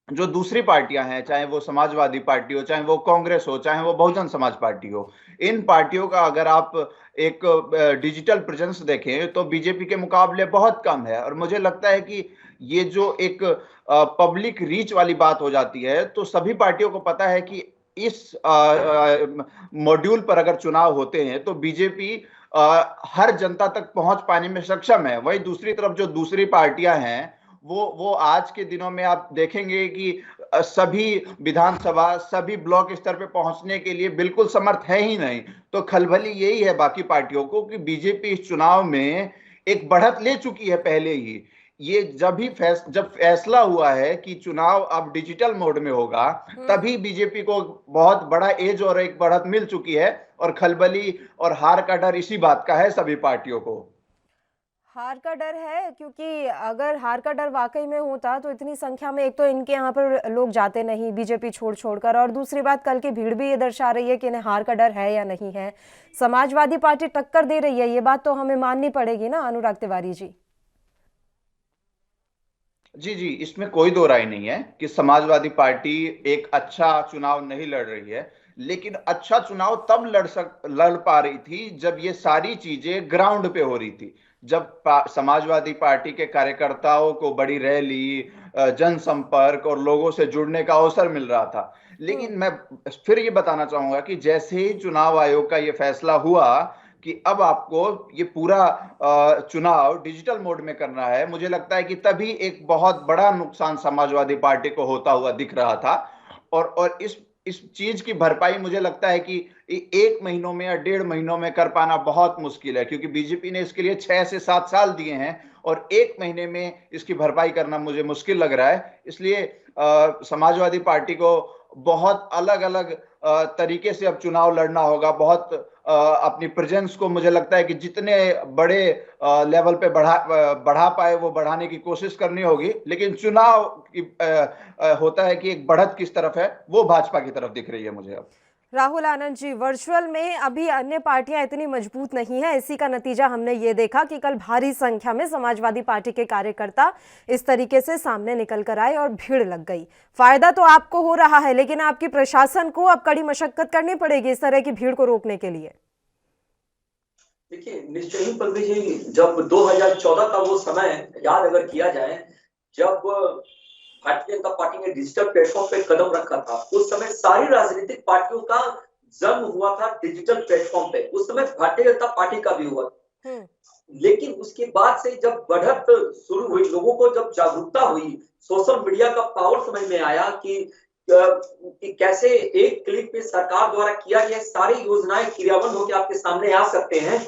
जो दूसरी पार्टियां हैं, चाहे वो समाजवादी पार्टी हो, चाहे वो कांग्रेस हो, चाहे वो बहुजन समाज पार्टी हो, इन पार्टियों का अगर आप एक डिजिटल प्रेजेंस देखें तो बीजेपी के मुकाबले बहुत कम है। और मुझे लगता है कि ये जो एक पब्लिक रीच वाली बात हो जाती है, तो सभी पार्टियों को पता है कि इस मॉड्यूल पर अगर चुनाव होते हैं तो बीजेपी हर जनता तक पहुंच पाने में सक्षम है। वहीं दूसरी तरफ जो दूसरी पार्टियां हैं वो आज के दिनों में आप देखेंगे कि सभी विधानसभा, सभी ब्लॉक स्तर पे पहुंचने के लिए बिल्कुल समर्थ है ही नहीं। तो खलबली यही है बाकी पार्टियों को कि बीजेपी इस चुनाव में एक बढ़त ले चुकी है पहले ही। ये जब फैसला हुआ है कि चुनाव अब डिजिटल मोड में होगा, तभी बीजेपी को बहुत बड़ा एज और एक बढ़त मिल चुकी है। और खलबली और हार का डर इसी बात का है सभी पार्टियों को। हार का डर है, क्योंकि अगर हार का डर वाकई में होता तो इतनी संख्या में एक तो इनके यहाँ पर लोग जाते नहीं बीजेपी छोड़कर, और दूसरी बात कल की भीड़ भी ये दर्शा रही है कि इन्हें हार का डर है या नहीं है। समाजवादी पार्टी टक्कर दे रही है, ये बात तो हमें माननी पड़ेगी ना अनुराग तिवारी जी। जी, इसमें कोई दो राय नहीं है कि समाजवादी पार्टी एक अच्छा चुनाव नहीं लड़ रही है, लेकिन अच्छा चुनाव तब लड़ पा रही थी जब ये सारी चीजें ग्राउंड पे हो रही थी, जब समाजवादी पार्टी के कार्यकर्ताओं को बड़ी रैली, जनसंपर्क और लोगों से जुड़ने का अवसर मिल रहा था। लेकिन मैं फिर ये बताना चाहूंगा कि जैसे ही चुनाव आयोग का ये फैसला हुआ कि अब आपको ये पूरा चुनाव डिजिटल मोड में करना है, मुझे लगता है कि तभी एक बहुत बड़ा नुकसान समाजवादी पार्टी को होता हुआ दिख रहा था। और इस चीज की भरपाई मुझे लगता है कि 1 महीनों में या 1.5 महीनों में कर पाना बहुत मुश्किल है, क्योंकि बीजेपी ने इसके लिए 6 से 7 साल दिए हैं और 1 महीने में इसकी भरपाई करना मुझे मुश्किल लग रहा है। इसलिए समाजवादी पार्टी को बहुत अलग अलग तरीके से अब चुनाव लड़ना होगा। बहुत अपनी प्रेजेंस को मुझे लगता है कि जितने बड़े लेवल पे बढ़ा पाए वो बढ़ाने की कोशिश करनी होगी। लेकिन चुनाव होता है कि एक बढ़त किस तरफ है, वो भाजपा की तरफ दिख रही है मुझे अब। राहुल आनंद जी, वर्चुअल में अभी अन्य पार्टियां इतनी मजबूत नहीं है, इसी का नतीजा हमने ये देखा कि कल भारी संख्या में समाजवादी पार्टी के कार्यकर्ता इस तरीके से सामने निकल कर आए और भीड़ लग गई। फायदा तो आपको हो रहा है, लेकिन आपकी प्रशासन को अब कड़ी मशक्कत करनी पड़ेगी इस तरह की भीड़ को रोकने के लिए। देखिए, निश्चय ही पल्लवी जी, जब 2014 का वो समय याद अगर किया जाए, जब भारतीय जनता पार्टी ने डिजिटल प्लेटफॉर्म पे कदम रखा था, उस समय सारी राजनीतिक पार्टियों का जन्म हुआ था डिजिटल प्लेटफॉर्म पे। उस समय भारतीय जनता पार्टी का भी हुआ। लेकिन उसके बाद से जब बढ़त शुरू हुई, लोगों को जब जागरूकता हुई, सोशल मीडिया का पावर समझ में आया कि कैसे एक क्लिक पे सरकार द्वारा किया गया सारी योजनाएं क्रियान्वयन होकर आपके सामने आ सकते हैं,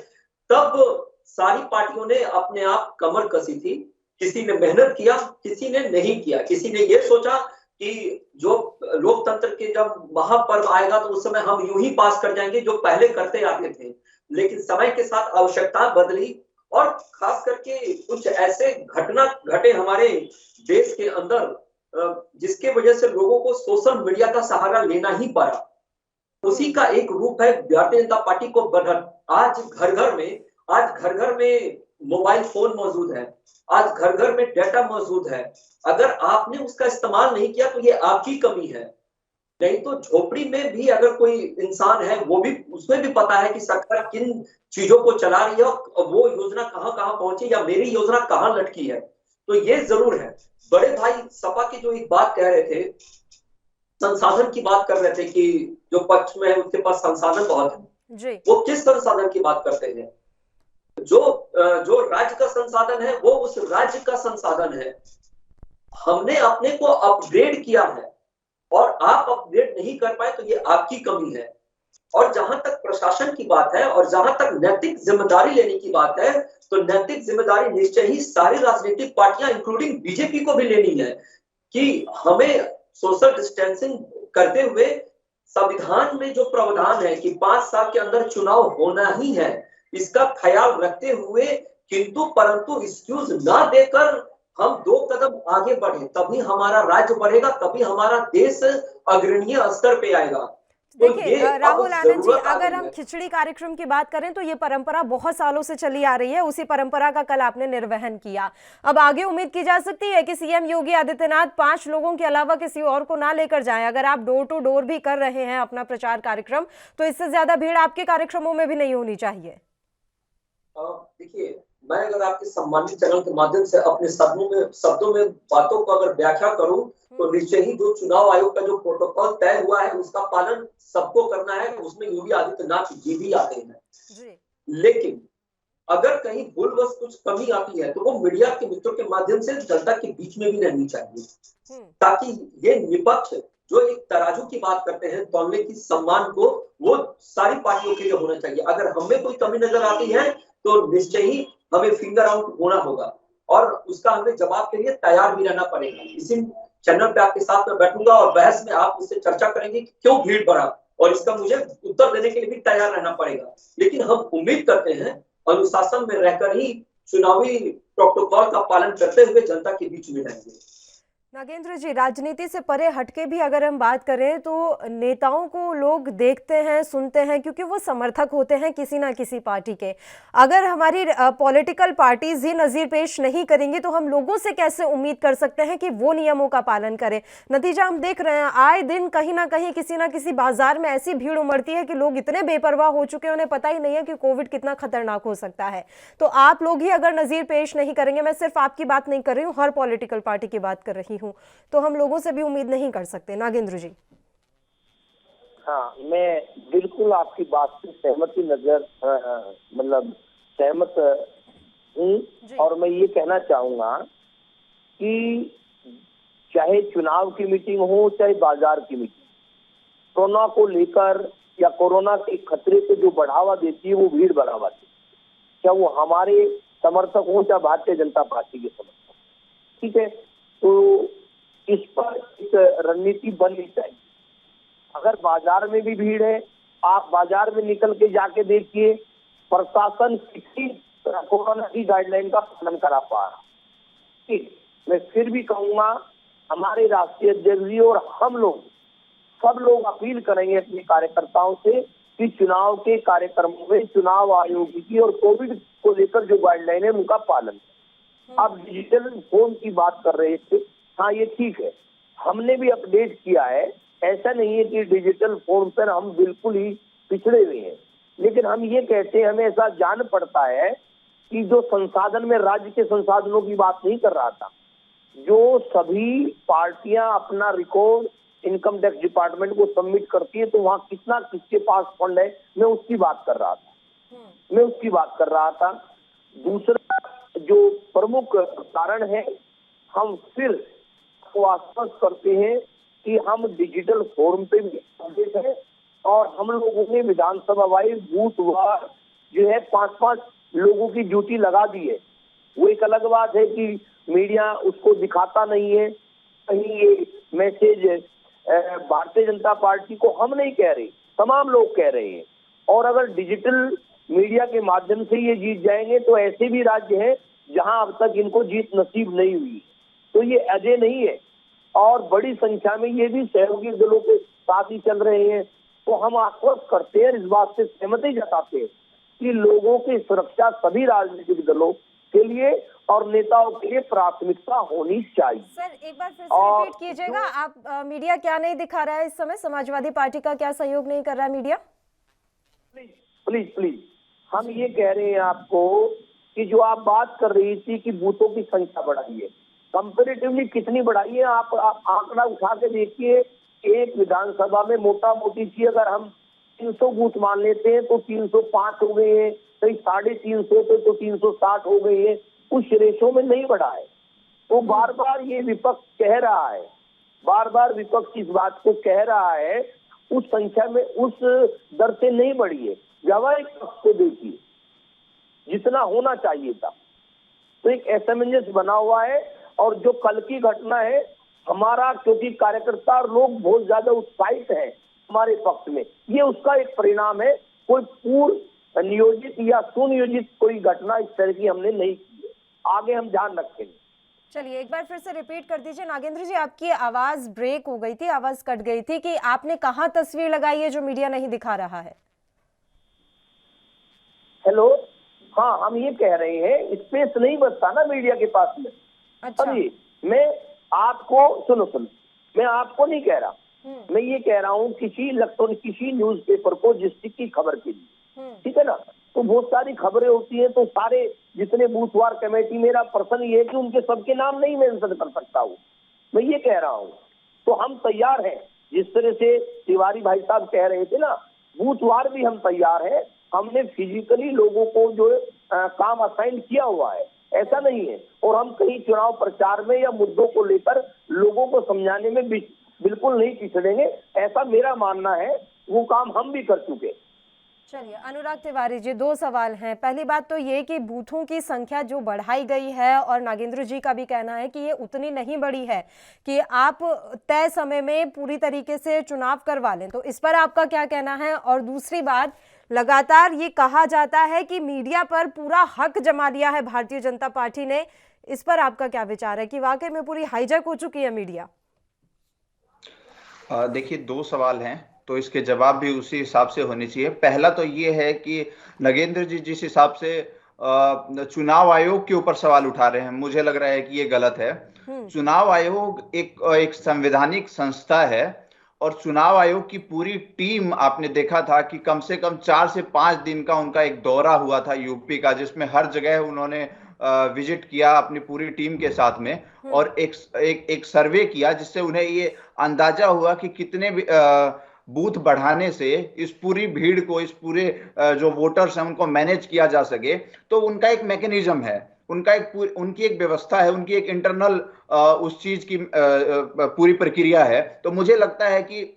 तब सारी पार्टियों ने अपने आप कमर कसी थी। किसी ने मेहनत किया, किसी ने नहीं किया। किसी ने ये सोचा कि जो लोकतंत्र के जब महापर्व आएगा तो उस समय हम यूं ही पास कर जाएंगे जो पहले करते आते थे। लेकिन समय के साथ आवश्यकता बदली और खास करके कुछ ऐसे घटना घटे हमारे देश के अंदर जिसके वजह से लोगों को सोशल मीडिया का सहारा लेना ही पड़ा। उसी का एक रूप है भारतीय जनता पार्टी को बढ़त। आज घर घर में मोबाइल फोन मौजूद है, आज घर घर में डेटा मौजूद है। अगर आपने उसका इस्तेमाल नहीं किया तो ये आपकी कमी है। नहीं तो झोपड़ी में भी अगर कोई इंसान है, वो भी उसमें भी पता है कि सरकार किन चीजों को चला रही है और वो योजना कहां कहां पहुंची या मेरी योजना कहां लटकी है। तो ये जरूर है। बड़े भाई सपा की जो एक बात कह रहे थे, संसाधन की बात कर रहे थे कि जो पक्ष में है उसके पास संसाधन बहुत है। वो किस संसाधन की बात करते हैं? जो राज्य का संसाधन है वो उस राज्य का संसाधन है। हमने अपने को अपग्रेड किया है और आप अपग्रेड नहीं कर पाए तो ये आपकी कमी है। और जहां तक प्रशासन की बात है और जहां तक नैतिक जिम्मेदारी लेने की बात है, तो नैतिक जिम्मेदारी निश्चय ही सारी राजनीतिक पार्टियां इंक्लूडिंग बीजेपी को भी लेनी है कि हमें सोशल डिस्टेंसिंग करते हुए संविधान में जो प्रावधान है कि 5 साल के अंदर चुनाव होना ही है, इसका ख्याल रखते हुए किंतु परंतु एक्सक्यूज ना देकर हम 2 कदम आगे बढ़े तभी हमारा राज्य बढ़ेगा, तभी हमारा देश अग्रणीय स्तर पे आएगा। तो देखिए ये अब राहुल आनंद जी, जरूरत आ अगर गई हम है। खिचड़ी कार्यक्रम की बात करें तो ये परंपरा बहुत सालों से चली आ रही है, उसी परंपरा का कल आपने निर्वहन किया। अब आगे उम्मीद की जा सकती है कि सीएम योगी आदित्यनाथ 5 लोगों के अलावा किसी और को ना लेकर जाएं। अगर आप डोर टू डोर भी कर रहे हैं अपना प्रचार कार्यक्रम, तो इससे ज्यादा भीड़ आपके कार्यक्रमों में भी नहीं होनी चाहिए। देखिए, मैं अगर आपके सम्मानित चैनल के माध्यम से अपने शब्दों में बातों को अगर व्याख्या करूं, तो निश्चय ही जो चुनाव आयोग का जो प्रोटोकॉल तय हुआ है उसका पालन सबको करना है, उसमें योगी आदित्यनाथ जी भी आते हैं। लेकिन अगर कहीं भूलवश कुछ कमी आती है तो वो मीडिया के मित्रों के माध्यम से जनता के बीच में भी रहनी चाहिए, ताकि ये निपक्ष जो एक तराजू की बात करते हैं तौलने की सम्मान को, वो सारी पार्टियों के लिए होना चाहिए। अगर हमें कोई कमी नजर आती है तो निश्चय ही हमें फिंगर आउट होना होगा और उसका हमें जवाब के लिए तैयार भी रहना पड़ेगा। इसी चैनल पे आपके साथ में बैठूंगा और बहस में आप उससे चर्चा करेंगे कि क्यों भीड़ बढ़ा, और इसका मुझे उत्तर देने के लिए भी तैयार रहना पड़ेगा। लेकिन हम उम्मीद करते हैं अनुशासन में रहकर ही चुनावी प्रोटोकॉल का पालन करते हुए जनता के बीच में रहेंगे। नागेंद्र जी, राजनीति से परे हटके भी अगर हम बात करें तो नेताओं को लोग देखते हैं, सुनते हैं, क्योंकि वो समर्थक होते हैं किसी ना किसी पार्टी के। अगर हमारी पॉलिटिकल पार्टीज ही नज़ीर पेश नहीं करेंगी तो हम लोगों से कैसे उम्मीद कर सकते हैं कि वो नियमों का पालन करें? नतीजा हम देख रहे हैं, आए दिन कहीं ना किसी बाजार में ऐसी भीड़ उमड़ती है कि लोग इतने बेपरवाह हो चुके हैं, उन्हें पता ही नहीं है कि कोविड कितना खतरनाक हो सकता है। तो आप लोग ही अगर नज़ीर पेश नहीं करेंगे, मैं सिर्फ आपकी बात नहीं कर रही हूँ, हर पॉलिटिकल पार्टी की बात कर रही हूँ, तो हम लोगों से भी उम्मीद नहीं कर सकते। नागेंद्र जी। हाँ, मैं बिल्कुल आपकी बात से सहमति सहमत हूँ। और मैं ये कहना चाहूंगा कि चाहे चुनाव की मीटिंग हो चाहे बाजार की मीटिंग, कोरोना को लेकर या कोरोना के खतरे को जो बढ़ावा देती है वो भीड़ बढ़ावा देती है, क्या वो हमारे समर्थक हो चाहे भारतीय जनता पार्टी के समर्थक, ठीक है। तो इस पर एक रणनीति बननी चाहिए। अगर बाजार में भी भीड़ है, आप बाजार में निकल के जाके देखिए, प्रशासन किसी कोरोना की गाइडलाइन का पालन करा पा रहा। ठीक, मैं फिर भी कहूंगा, हमारे राष्ट्रीय अध्यक्ष जी और हम लोग सब लोग अपील करेंगे अपने कार्यकर्ताओं से कि चुनाव के कार्यक्रमों में चुनाव आयोग की और कोविड को लेकर जो गाइडलाइन है उनका पालन। आप डिजिटल फोन की बात कर रहे थे, हाँ ये ठीक है, हमने भी अपडेट किया है। ऐसा नहीं है कि डिजिटल फोन पर हम बिल्कुल ही पिछड़े हुए हैं, लेकिन हम ये कहते हैं, हमें ऐसा जान पड़ता है कि जो संसाधन में राज्य के संसाधनों की बात नहीं कर रहा था, जो सभी पार्टियां अपना रिकॉर्ड इनकम टैक्स डिपार्टमेंट को सबमिट करती है, तो वहां कितना किसके पास फंड है, मैं उसकी बात कर रहा था। दूसरा जो प्रमुख कारण है, हम फिर को आश्वस्त करते हैं कि हम डिजिटल फोरम पे भी अपडेट हैं और हम लोगों ने विधानसभा वाइज बूथ वार जो है 5-5 लोगों की ड्यूटी लगा दी है। वो एक अलग बात है कि मीडिया उसको दिखाता नहीं है, कहीं ये मैसेज भारतीय जनता पार्टी को हम नहीं कह रहे, तमाम लोग कह रहे हैं। और अगर डिजिटल मीडिया के माध्यम से ये जीत जाएंगे तो ऐसे भी राज्य हैं जहां अब तक इनको जीत नसीब नहीं हुई, तो ये अजय नहीं है। और बड़ी संख्या में ये भी सहयोगी दलों के साथ ही चल रहे हैं, तो हम आश्वस्त करते हैं, इस बात से सहमति जताते हैं कि लोगों की सुरक्षा सभी राजनीतिक दलों के लिए और नेताओं के लिए प्राथमिकता होनी चाहिए। सर एक बार फिर से रिपीट कीजिएगा, आप मीडिया क्या नहीं दिखा रहा है इस समय? समाजवादी पार्टी का क्या सहयोग नहीं कर रहा है मीडिया? प्लीज हम ये कह रहे हैं आपको कि जो आप बात कर रही थी कि बूथों की संख्या बढ़ाई है, कंपेरेटिवली कितनी बढ़ाई है आप आंकड़ा उठा के देखिए। एक विधानसभा में मोटा मोटी सी अगर हम 300 बूथ मान लेते हैं तो 305 हो गए हैं, कहीं 350 थे तो 360 हो गए हैं, उस रेशो में नहीं बढ़ा है। तो बार बार ये विपक्ष कह रहा है, बार बार विपक्ष इस बात को कह रहा है, उस संख्या में उस दर से नहीं बढ़ी है। व्यावहारिक पक्ष को देखिए, जितना होना चाहिए था, तो एक असमंजस बना हुआ है। और जो कल की घटना है, हमारा क्योंकि कार्यकर्ता लोग बहुत ज्यादा उत्साहित हैं हमारे पक्ष में, ये उसका एक परिणाम है। कोई पूर्व नियोजित या सुनियोजित कोई घटना इस तरह की हमने नहीं की है। आगे हम ध्यान रखेंगे। चलिए एक बार फिर से रिपीट कर दीजिए नागेंद्र जी, आपकी आवाज ब्रेक हो गई थी, आवाज कट गई थी कि आपने कहाँ तस्वीर लगाई है जो मीडिया नहीं दिखा रहा है। हेलो, हाँ, हम ये कह रहे हैं स्पेस नहीं बचता ना मीडिया के पास में। अच्छा। अभी मैं आपको सुनो, मैं आपको नहीं कह रहा, मैं ये कह रहा हूँ किसी इलेक्ट्रॉनिक किसी न्यूज़पेपर को डिस्ट्रिक्ट की खबर के लिए, ठीक है ना, तो बहुत सारी खबरें होती है, तो सारे जितने बूथवार कमेटी, मेरा प्रश्न ये है कि उनके सबके नाम नहीं मेंशन कर सकता हूँ, मैं ये कह रहा हूँ। तो हम तैयार हैं, जिस तरह से तिवारी भाई साहब कह रहे थे ना, बूथवार भी हम तैयार हैं। हमने फिजिकली लोगों को जो काम असाइन किया हुआ है, ऐसा नहीं है। और हम कहीं चुनाव प्रचार में या मुद्दों को लेकर लोगों को समझाने में बिल्कुल नहीं पिछड़ेंगे, ऐसा मेरा मानना है। वो काम हम भी कर चुके। चलिए अनुराग तिवारी जी, दो सवाल हैं। पहली बात तो ये कि बूथों की संख्या जो बढ़ाई गई है, और नागेंद्र जी का भी कहना है कि ये उतनी नहीं बढ़ी है कि आप तय समय में पूरी तरीके से चुनाव करवा लें, तो इस पर आपका क्या कहना है? और दूसरी बात, लगातार ये कहा जाता है कि मीडिया पर पूरा हक जमा लिया है भारतीय जनता पार्टी ने, इस पर आपका क्या विचार है कि वाकई में पूरी हाईजैक हो चुकी है मीडिया? देखिए, दो सवाल हैं तो इसके जवाब भी उसी हिसाब से होने चाहिए। पहला तो ये है कि नगेंद्र जी जिस हिसाब से चुनाव आयोग के ऊपर सवाल उठा रहे हैं, मुझे लग रहा है कि ये गलत है। चुनाव आयोग एक संवैधानिक संस्था है, और चुनाव आयोग की पूरी टीम, आपने देखा था कि कम से कम 4 से 5 दिन का उनका एक दौरा हुआ था यूपी का, जिसमें हर जगह उन्होंने विजिट किया अपनी पूरी टीम के साथ में, और एक सर्वे किया जिससे उन्हें ये अंदाजा हुआ कि कितने बूथ बढ़ाने से इस पूरी भीड़ को, इस पूरे जो वोटर्स हैं उनको मैनेज किया जा सके। तो उनका एक मैकेनिज्म है, उनकी एक व्यवस्था है, उनकी एक इंटरनल उस चीज की पूरी प्रक्रिया है। तो मुझे लगता है कि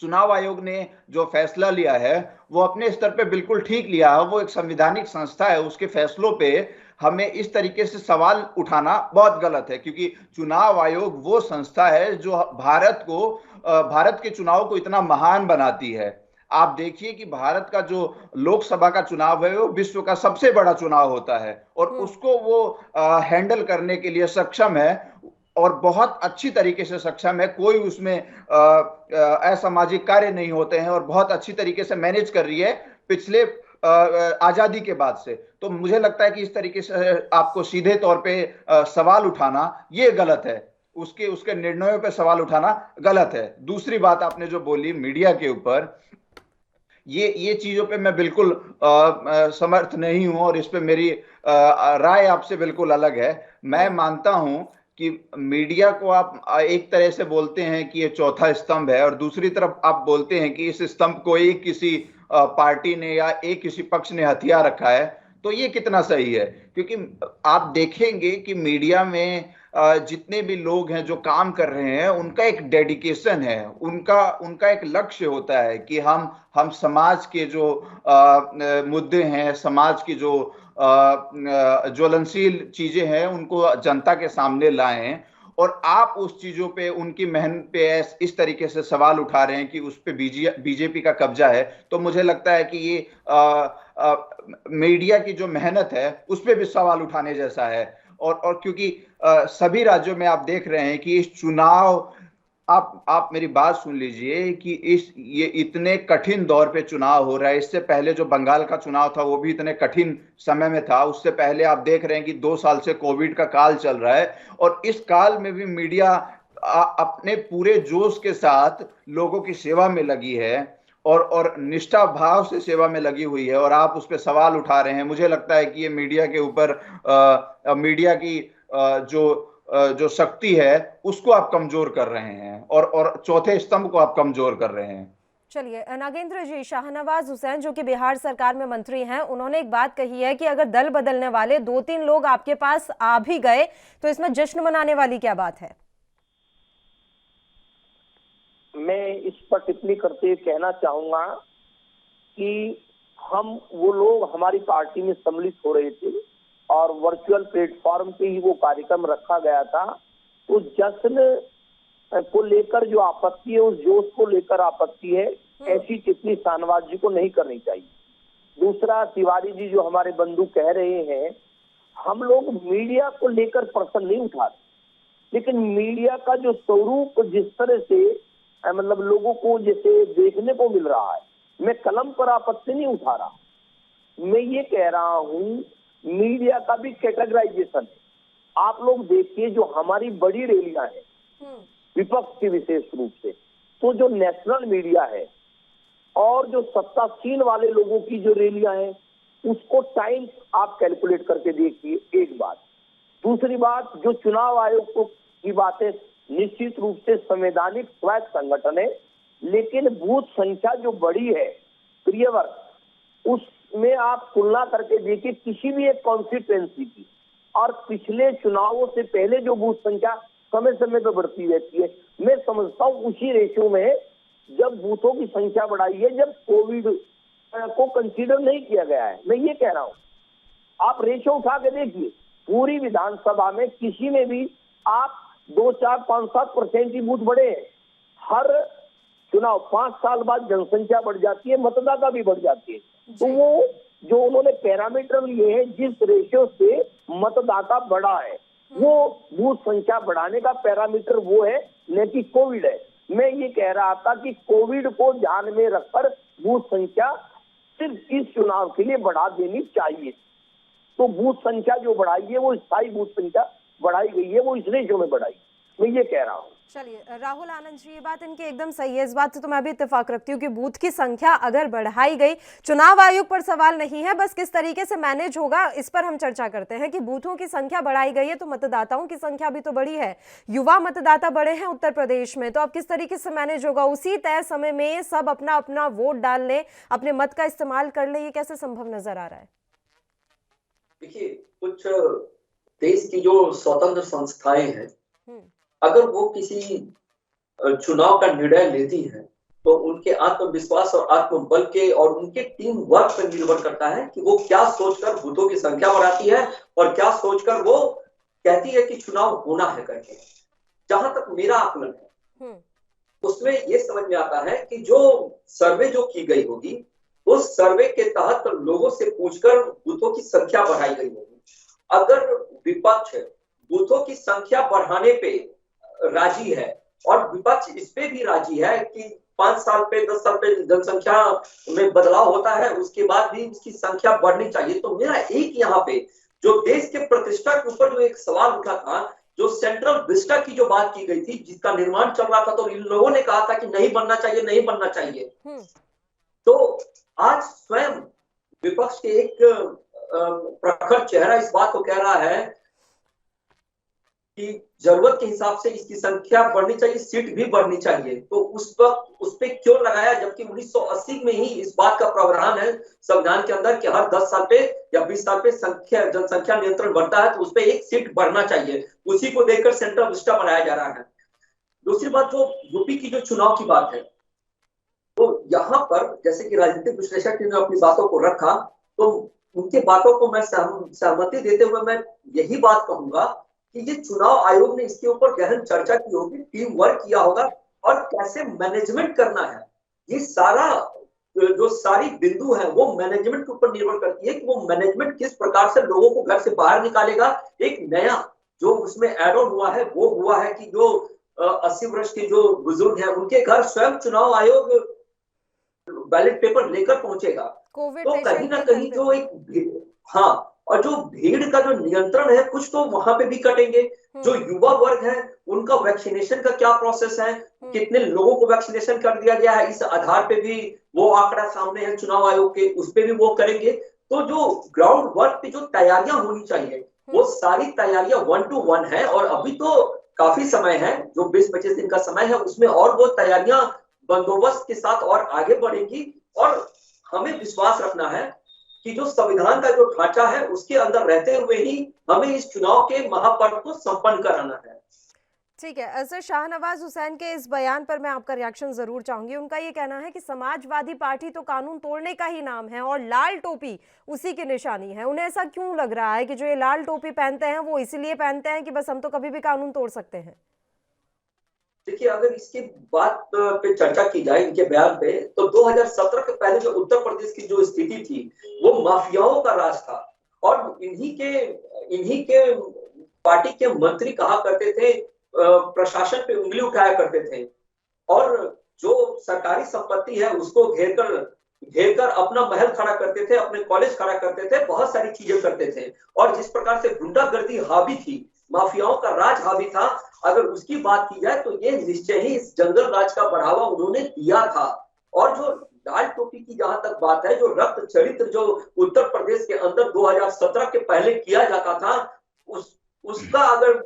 चुनाव आयोग ने जो फैसला लिया है वो अपने स्तर पे बिल्कुल ठीक लिया है। वो एक संवैधानिक संस्था है, उसके फैसलों पे हमें इस तरीके से सवाल उठाना बहुत गलत है, क्योंकि चुनाव आयोग वो संस्था है जो भारत के चुनाव को इतना महान बनाती है। आप देखिए कि भारत का जो लोकसभा का चुनाव है वो विश्व का सबसे बड़ा चुनाव होता है, और उसको वो हैंडल करने के लिए सक्षम है, और बहुत अच्छी तरीके से सक्षम है। कोई उसमें असामाजिक कार्य नहीं होते हैं, और बहुत अच्छी तरीके से मैनेज कर रही है पिछले आजादी के बाद से। तो मुझे लगता है कि इस तरीके से आपको सीधे तौर पे सवाल उठाना ये गलत है, उसके निर्णयों पे सवाल उठाना गलत है। दूसरी बात आपने जो बोली मीडिया के ऊपर, ये चीजों पे मैं बिल्कुल समर्थ नहीं हूं, और इस पे मेरी राय आपसे बिल्कुल अलग है। मैं मानता हूं कि मीडिया को आप एक तरह से बोलते हैं कि ये चौथा स्तंभ है, और दूसरी तरफ आप बोलते हैं कि इस स्तंभ को एक किसी पार्टी ने या एक किसी पक्ष ने हथिया रखा है। तो ये कितना सही है? क्योंकि आप देखेंगे कि मीडिया में जितने भी लोग हैं जो काम कर रहे हैं, उनका एक डेडिकेशन है, उनका एक लक्ष्य होता है कि हम समाज के जो मुद्दे हैं, समाज की जो ज्वलनशील चीजें हैं, उनको जनता के सामने लाएं। और आप उस चीजों पे, उनकी मेहनत पे इस तरीके से सवाल उठा रहे हैं कि उस पे बीजेपी का कब्जा है। तो मुझे लगता है कि ये मीडिया की जो मेहनत है उस पे भी सवाल उठाने जैसा है। और क्योंकि सभी राज्यों में आप देख रहे हैं कि इस चुनाव, आप मेरी बात सुन लीजिए कि ये इतने कठिन दौर पे चुनाव हो रहा है। इससे पहले जो बंगाल का चुनाव था वो भी इतने कठिन समय में था। उससे पहले आप देख रहे हैं कि 2 साल से कोविड का काल चल रहा है, और इस काल में भी मीडिया अपने पूरे जोश के साथ लोगों की सेवा में लगी है, और निष्ठा भाव से सेवा में लगी हुई है, और आप उस पर सवाल उठा रहे हैं। मुझे लगता है कि ये मीडिया के ऊपर, मीडिया की जो शक्ति है उसको आप कमजोर कर रहे हैं, और चौथे स्तंभ को आप कमजोर कर रहे हैं। चलिए नागेंद्र जी, शाहनवाज हुसैन जो कि बिहार सरकार में मंत्री हैं, उन्होंने एक बात कही है कि अगर दल बदलने वाले 2-3 लोग आपके पास आ भी गए तो इसमें जश्न मनाने वाली क्या बात है? मैं इस पर टिप्पणी करते हुए कहना चाहूंगा कि वो लोग हमारी पार्टी में सम्मिलित हो रहे थे, और वर्चुअल प्लेटफॉर्म पे ही वो कार्यक्रम रखा गया था। उस जश्न को लेकर जो आपत्ति है, उस जोश को लेकर आपत्ति है, ऐसी टिप्पणी शाहनवाज जी को नहीं करनी चाहिए। दूसरा, तिवारी जी जो हमारे बंधु कह रहे हैं, हम लोग मीडिया को लेकर प्रश्न नहीं उठा रहे। लेकिन मीडिया का जो स्वरूप जिस तरह से मतलब लोगों को जैसे देखने को मिल रहा है, मैं कलम पर आपत्ति नहीं उठा रहा, मैं ये कह रहा हूँ मीडिया का भी कैटेगराइजेशन है। आप लोग देखिए जो हमारी बड़ी रैलियां हैं विपक्ष की विशेष रूप से, तो जो नेशनल मीडिया है और जो सत्तासीन वाले लोगों की जो रैलियां हैं उसको टाइम आप कैलकुलेट करके देखिए, एक बात। दूसरी बात, जो चुनाव आयोग की बातें निश्चित रूप से संवैधानिक स्वायत्त संगठन है, लेकिन बूथ संख्या जो बढ़ी है प्रियवर, उसमें आप तुलना करके देखिए किसी भी एक कॉन्स्टिट्यूएंसी की और पिछले चुनावों से पहले जो बूथ संख्या समय समय पर बढ़ती रहती है, मैं समझता हूँ उसी रेशियो में जब बूथों की संख्या बढ़ाई है, जब कोविड को कंसीडर नहीं किया गया है। मैं ये कह रहा हूँ, आप रेशियो उठा के देखिए, पूरी विधानसभा में किसी में भी आप 2, 4, 5, 7% ही बूथ बढ़े हैं। हर चुनाव 5 साल बाद जनसंख्या बढ़ जाती है, मतदाता भी बढ़ जाती है। तो वो जो उन्होंने पैरामीटर लिए हैं, जिस रेशियो से मतदाता बढ़ा है, वो बूथ संख्या बढ़ाने का पैरामीटर वो है, न कि कोविड है। मैं ये कह रहा था कि कोविड को ध्यान में रखकर बूथ संख्या सिर्फ इस चुनाव के लिए बढ़ा देनी चाहिए। तो बूथ संख्या जो बढ़ाई है वो स्थायी बूथ संख्या बढ़ाई गई है, वो इस रेशियो में बढ़ाई, मैं ये कह रहा हूँ। चलिए राहुल आनंद जी, ये बात इनकी एकदम सही है, इस बात से तो मैं भी इत्तेफाक रखती हूँ कि बूथ की संख्या अगर बढ़ाई गई, चुनाव आयोग पर सवाल नहीं है, बस किस तरीके से मैनेज होगा इस पर हम चर्चा करते हैं कि बूथों की संख्या बढ़ाई गई है तो मतदाताओं की संख्या भी तो बढ़ी है, युवा मतदाता बढ़े हैं उत्तर प्रदेश में, तो अब किस तरीके से मैनेज होगा, उसी तय समय में सब अपना अपना वोट डाल लें, अपने मत का इस्तेमाल कर लें, ये कैसे संभव नजर आ रहा है? देखिए, कुछ देश की जो स्वतंत्र संस्थाएं हैं, अगर वो किसी चुनाव का निर्णय लेती है तो उनके आत्मविश्वास और आत्मबल के और उनके टीम वर्क पर निर्भर करता है कि वो क्या सोचकर बूथों की संख्या बढ़ाती है और क्या सोचकर वो कहती है कि चुनाव होना है करके। जहां तक मेरा आकलन है उसमें ये समझ में आता है कि जो सर्वे जो की गई होगी उस सर्वे के तहत लोगों से पूछकर बूथों की संख्या बढ़ाई गई होगी। अगर विपक्ष बूथों की संख्या बढ़ाने पे राजी है और विपक्ष इस पे भी राजी है कि 5 साल पे 10 साल पे जनसंख्या में बदलाव होता है, उसके बाद भी इसकी संख्या बढ़नी चाहिए, तो मेरा एक यहाँ पे जो देश के प्रतिष्ठा के ऊपर जो एक सवाल उठा था, जो सेंट्रल विस्टा की जो बात की गई थी, जिसका निर्माण चल रहा था, तो इन लोगों ने कहा था कि नहीं बनना चाहिए, नहीं बनना चाहिए। तो आज स्वयं विपक्ष के एक प्रखर चेहरा इस बात को कह रहा है कि जरूरत के हिसाब से इसकी संख्या बढ़नी चाहिए, सीट भी बढ़नी चाहिए। तो उस वक्त उस पे क्यों लगाया, जबकि 1980 में ही इस बात का प्रावधान है संविधान के अंदर कि हर 10 साल पे या 20 साल पे जनसंख्या नियंत्रण बढ़ता है तो उस पे 1 सीट बढ़ना चाहिए। उसी को देखकर सेंट्रल विस्टा बनाया जा रहा है। दूसरी बात, जो यूपी की जो चुनाव की बात है, तो यहाँ पर जैसे कि राजनीतिक विश्लेषक ने अपनी बातों को रखा, तो उनकी बातों को मैं सहमति देते हुए मैं यही बात कहूंगा कि ये चुनाव आयोग ने इसके ऊपर गहन चर्चा की होगी, टीम वर्क किया होगा और कैसे मैनेजमेंट करना है। ये सारा जो सारी बिंदु है वो मैनेजमेंट के ऊपर निर्भर करती है कि वो मैनेजमेंट किस प्रकार से लोगों को घर से बाहर निकालेगा। एक नया जो उसमें एड ऑन हुआ है वो हुआ है कि जो 80 वर्ष के जो बुजुर्ग हैं उनके घर स्वयं चुनाव आयोग बैलेट पेपर लेकर पहुंचेगा। तो कहीं ना कहीं जो एक और जो भीड़ का जो नियंत्रण है कुछ तो वहां पे भी कटेंगे। जो युवा वर्ग है उनका वैक्सीनेशन का क्या प्रोसेस है, कितने लोगों को वैक्सीनेशन कर दिया गया है, इस आधार पे भी वो आंकड़ा सामने है चुनाव आयोग के, उस पे भी वो करेंगे। तो जो ग्राउंड वर्क पे जो तैयारियां होनी चाहिए वो सारी तैयारियां 1 to 1 है और अभी तो काफी समय है, जो 20-25 दिन का समय है, उसमें और वो तैयारियां बंदोबस्त के साथ और आगे बढ़ेंगी। और हमें विश्वास रखना है कि जो संविधान का जो ढांचा है उसके अंदर रहते हुए ही हमें इस चुनाव के महापर्व को संपन्न कराना है। ठीक है सर, शाहनवाज हुसैन के इस बयान पर मैं आपका रिएक्शन जरूर चाहूंगी। उनका ये कहना है कि समाजवादी पार्टी तो कानून तोड़ने का ही नाम है और लाल टोपी उसी की निशानी है। उन्हें ऐसा क्यों लग रहा है कि जो ये लाल टोपी पहनते हैं वो इसीलिए पहनते हैं कि बस हम तो कभी भी कानून तोड़ सकते हैं? देखिए, अगर इसकी बात पे चर्चा की जाए इनके बयान पे, तो 2017 के पहले जो उत्तर प्रदेश की जो स्थिति थी वो माफियाओं का राज था और इन्हीं के पार्टी के मंत्री कहा करते थे प्रशासन पे उंगली उठाया करते थे और जो सरकारी संपत्ति है उसको घेर कर अपना महल खड़ा करते थे, अपने कॉलेज खड़ा करते थे, बहुत सारी चीजें करते थे। और जिस प्रकार से गुंडागर्दी हावी थी, माफियाओं का राज हावी था, अगर उसकी बात की जाए तो ये निश्चय ही इस जंगल राज का बढ़ावा उन्होंने दिया था। और जो लाल टोपी की जहां तक बात है, जो रक्त चरित्र जो उत्तर प्रदेश के अंदर 2017 के पहले किया जाता था, उसका अगर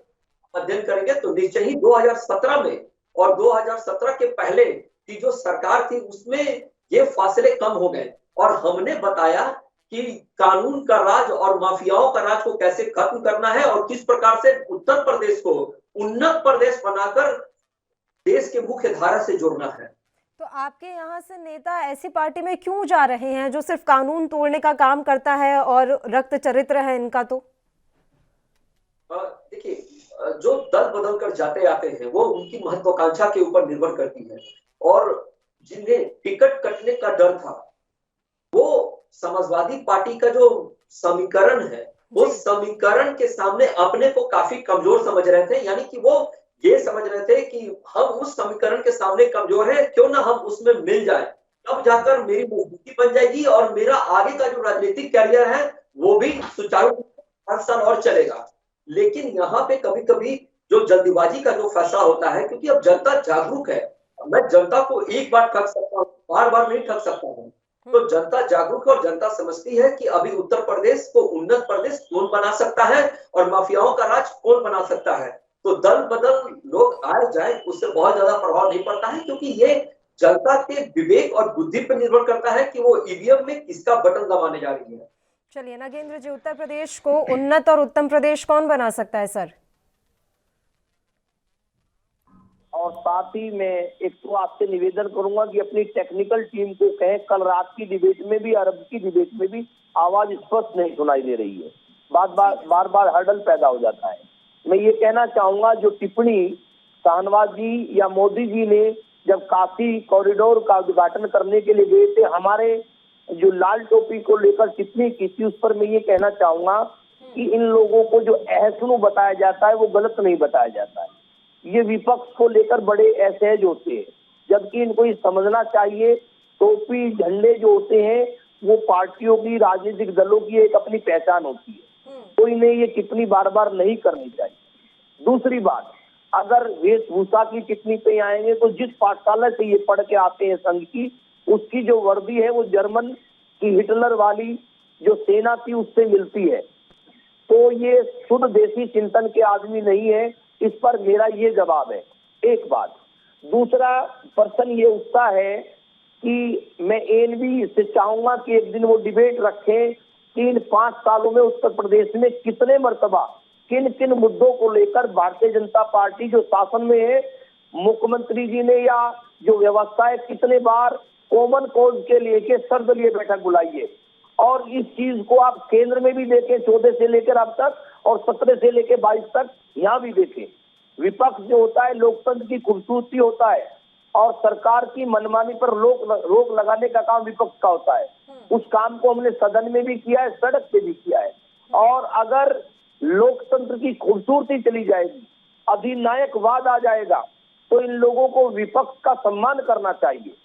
अध्ययन करेंगे तो निश्चय ही 2017 में और 2017 के पहले की जो सरकार थी उसमें ये फासले कम हो गए। और हमने बताया कि कानून का राज और माफियाओं का राज को कैसे खत्म करना है और किस प्रकार से उत्तर प्रदेश को उन्नत प्रदेश बनाकर देश के मुख्य धारा से जोड़ना है। तो आपके यहाँ से नेता ऐसी पार्टी में क्यों जा रहे हैं जो सिर्फ कानून तोड़ने का काम करता है और रक्त चरित्र है इनका? तो देखिए, जो दल बदल कर जाते आते हैं वो उनकी महत्वाकांक्षा के ऊपर निर्भर करती है। और जिन्हें टिकट कटने का डर था, वो समाजवादी पार्टी का जो समीकरण है, वो समीकरण के सामने अपने को काफी कमजोर समझ रहे थे। यानी कि वो ये समझ रहे थे कि हम उस समीकरण के सामने कमजोर है, क्यों ना हम उसमें मिल जाए, तब जाकर मेरी मजबूती बन जाएगी और मेरा आगे का जो राजनीतिक कैरियर है वो भी सुचारू 5 साल और चलेगा। लेकिन यहाँ पे कभी कभी जो जल्दीबाजी का जो फैसला होता है, क्योंकि अब जनता जागरूक है, मैं जनता को एक बार ठग सकता हूँ, बार बार नहीं ठग सकता हूँ। तो जनता जागरूक है और जनता समझती है कि अभी उत्तर प्रदेश को उन्नत प्रदेश कौन बना सकता है और माफियाओं का राज कौन बना सकता है। तो दल बदल लोग आए जाए उससे बहुत ज्यादा प्रभाव नहीं पड़ता है, क्योंकि ये जनता के विवेक और बुद्धि पर निर्भर करता है कि वो ईवीएम में किसका बटन दबाने जा रही है। चलिए नागेंद्र जी, उत्तर प्रदेश को उन्नत और उत्तम प्रदेश कौन बना सकता है सर? और साथ ही मैं एक तो आपसे निवेदन करूंगा कि अपनी टेक्निकल टीम को कहें, कल रात की डिबेट में भी, अरब की डिबेट में भी आवाज स्पष्ट नहीं सुनाई दे रही है, बार बार हर्डल पैदा हो जाता है। मैं ये कहना चाहूंगा, जो टिप्पणी शाहनवाज जी या मोदी जी ने जब काशी कॉरिडोर का उद्घाटन करने के लिए गए थे, हमारे जो लाल टोपी को लेकर टिप्पणी की थी, उस पर मैं ये कहना चाहूंगा कि इन लोगों को जो असहज बताया जाता है वो गलत नहीं बताया जाता है। ये विपक्ष को लेकर बड़े असहज होते हैं, जबकि इनको ये समझना चाहिए टोपी झंडे जो होते हैं वो पार्टियों की, राजनीतिक दलों की एक अपनी पहचान होती है, तो इन्हें ये टिप्पणी बार बार नहीं करनी चाहिए। दूसरी बात, अगर वेशभूषा की टिप्पणी पे आएंगे तो जिस पाठशाला से ये पढ़ के आते हैं संघ की, उसकी जो वर्दी है वो जर्मन की हिटलर वाली जो सेना थी उससे मिलती है। तो ये शुद्ध देशी चिंतन के आदमी नहीं है, इस पर मेरा ये जवाब है। एक बात। दूसरा प्रश्न ये उठता है कि मैं एनवी से चाहूंगा कि एक दिन वो डिबेट रखें कि इन 5 सालों में उत्तर प्रदेश में कितने मर्तबा किन किन मुद्दों को लेकर भारतीय जनता पार्टी जो शासन में है, मुख्यमंत्री जी ने या जो व्यवस्था है, कितने बार कॉमन कॉज के लेके सर्वदलीय बैठक बुलाई है। और इस चीज को आप केंद्र में भी देखें, 14 से लेकर अब तक और 17 से लेकर 22 तक, यहाँ भी देखें। विपक्ष जो होता है लोकतंत्र की खूबसूरती होता है और सरकार की मनमानी पर रोक लगाने का काम विपक्ष का होता है। उस काम को हमने सदन में भी किया है, सड़क पे भी किया है। और अगर लोकतंत्र की खूबसूरती चली जाएगी, अधिनायकवाद आ जाएगा, तो इन लोगों को विपक्ष का सम्मान करना चाहिए।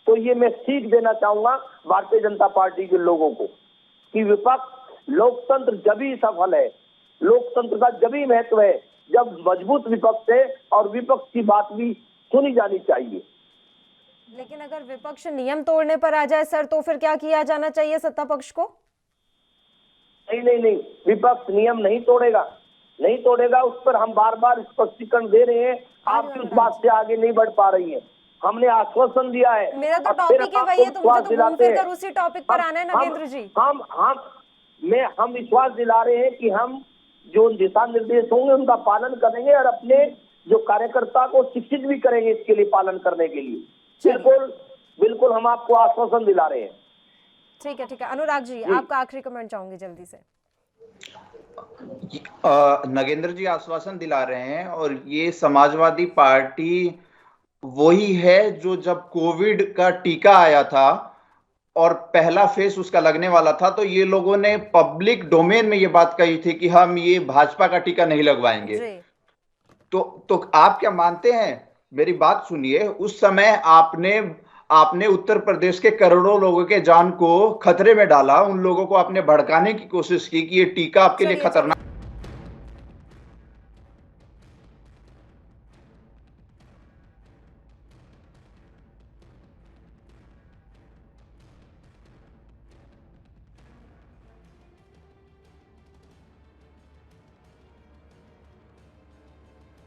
तो ये मैं सीख देना चाहूंगा भारतीय जनता पार्टी के लोगों को कि विपक्ष, लोकतंत्र जब ही सफल है, लोकतंत्र का जब ही महत्व है जब मजबूत विपक्ष है और विपक्ष की बात भी सुनी जानी चाहिए। लेकिन अगर विपक्ष नियम तोड़ने पर आ जाए सर, तो फिर क्या किया जाना चाहिए सत्ता पक्ष को? नहीं, विपक्ष नियम नहीं तोड़ेगा, उस पर हम बार बार स्पष्टीकरण दे रहे हैं। आप उस बात से आगे नहीं बढ़ पा रही है। हमने आश्वासन दिया है। मेरा तो टॉपिक ही वही है, तो मुझे तो घूम फिर कर उसी टॉपिक पर आना है नागेंद्र जी। हम विश्वास दिला रहे हैं कि हम जो दिशा निर्देश होंगे उनका पालन करेंगे और अपने जो कार्यकर्ता को शिक्षित भी करेंगे इसके लिए, पालन करने के लिए। बिल्कुल हम आपको आश्वासन दिला रहे हैं। ठीक है। अनुराग जी, आपका आखिरी कमेंट चाहूंगी जल्दी से। नगेंद्र जी आश्वासन दिला रहे हैं, और ये समाजवादी पार्टी वही है जो जब कोविड का टीका आया था और पहला फेज उसका लगने वाला था, तो ये लोगों ने पब्लिक डोमेन में ये बात कही थी कि हम ये भाजपा का टीका नहीं लगवाएंगे। तो आप क्या मानते हैं, मेरी बात सुनिए, उस समय आपने उत्तर प्रदेश के करोड़ों लोगों के जान को खतरे में डाला, उन लोगों को आपने भड़काने की कोशिश की कि ये टीका आपके लिए खतरनाक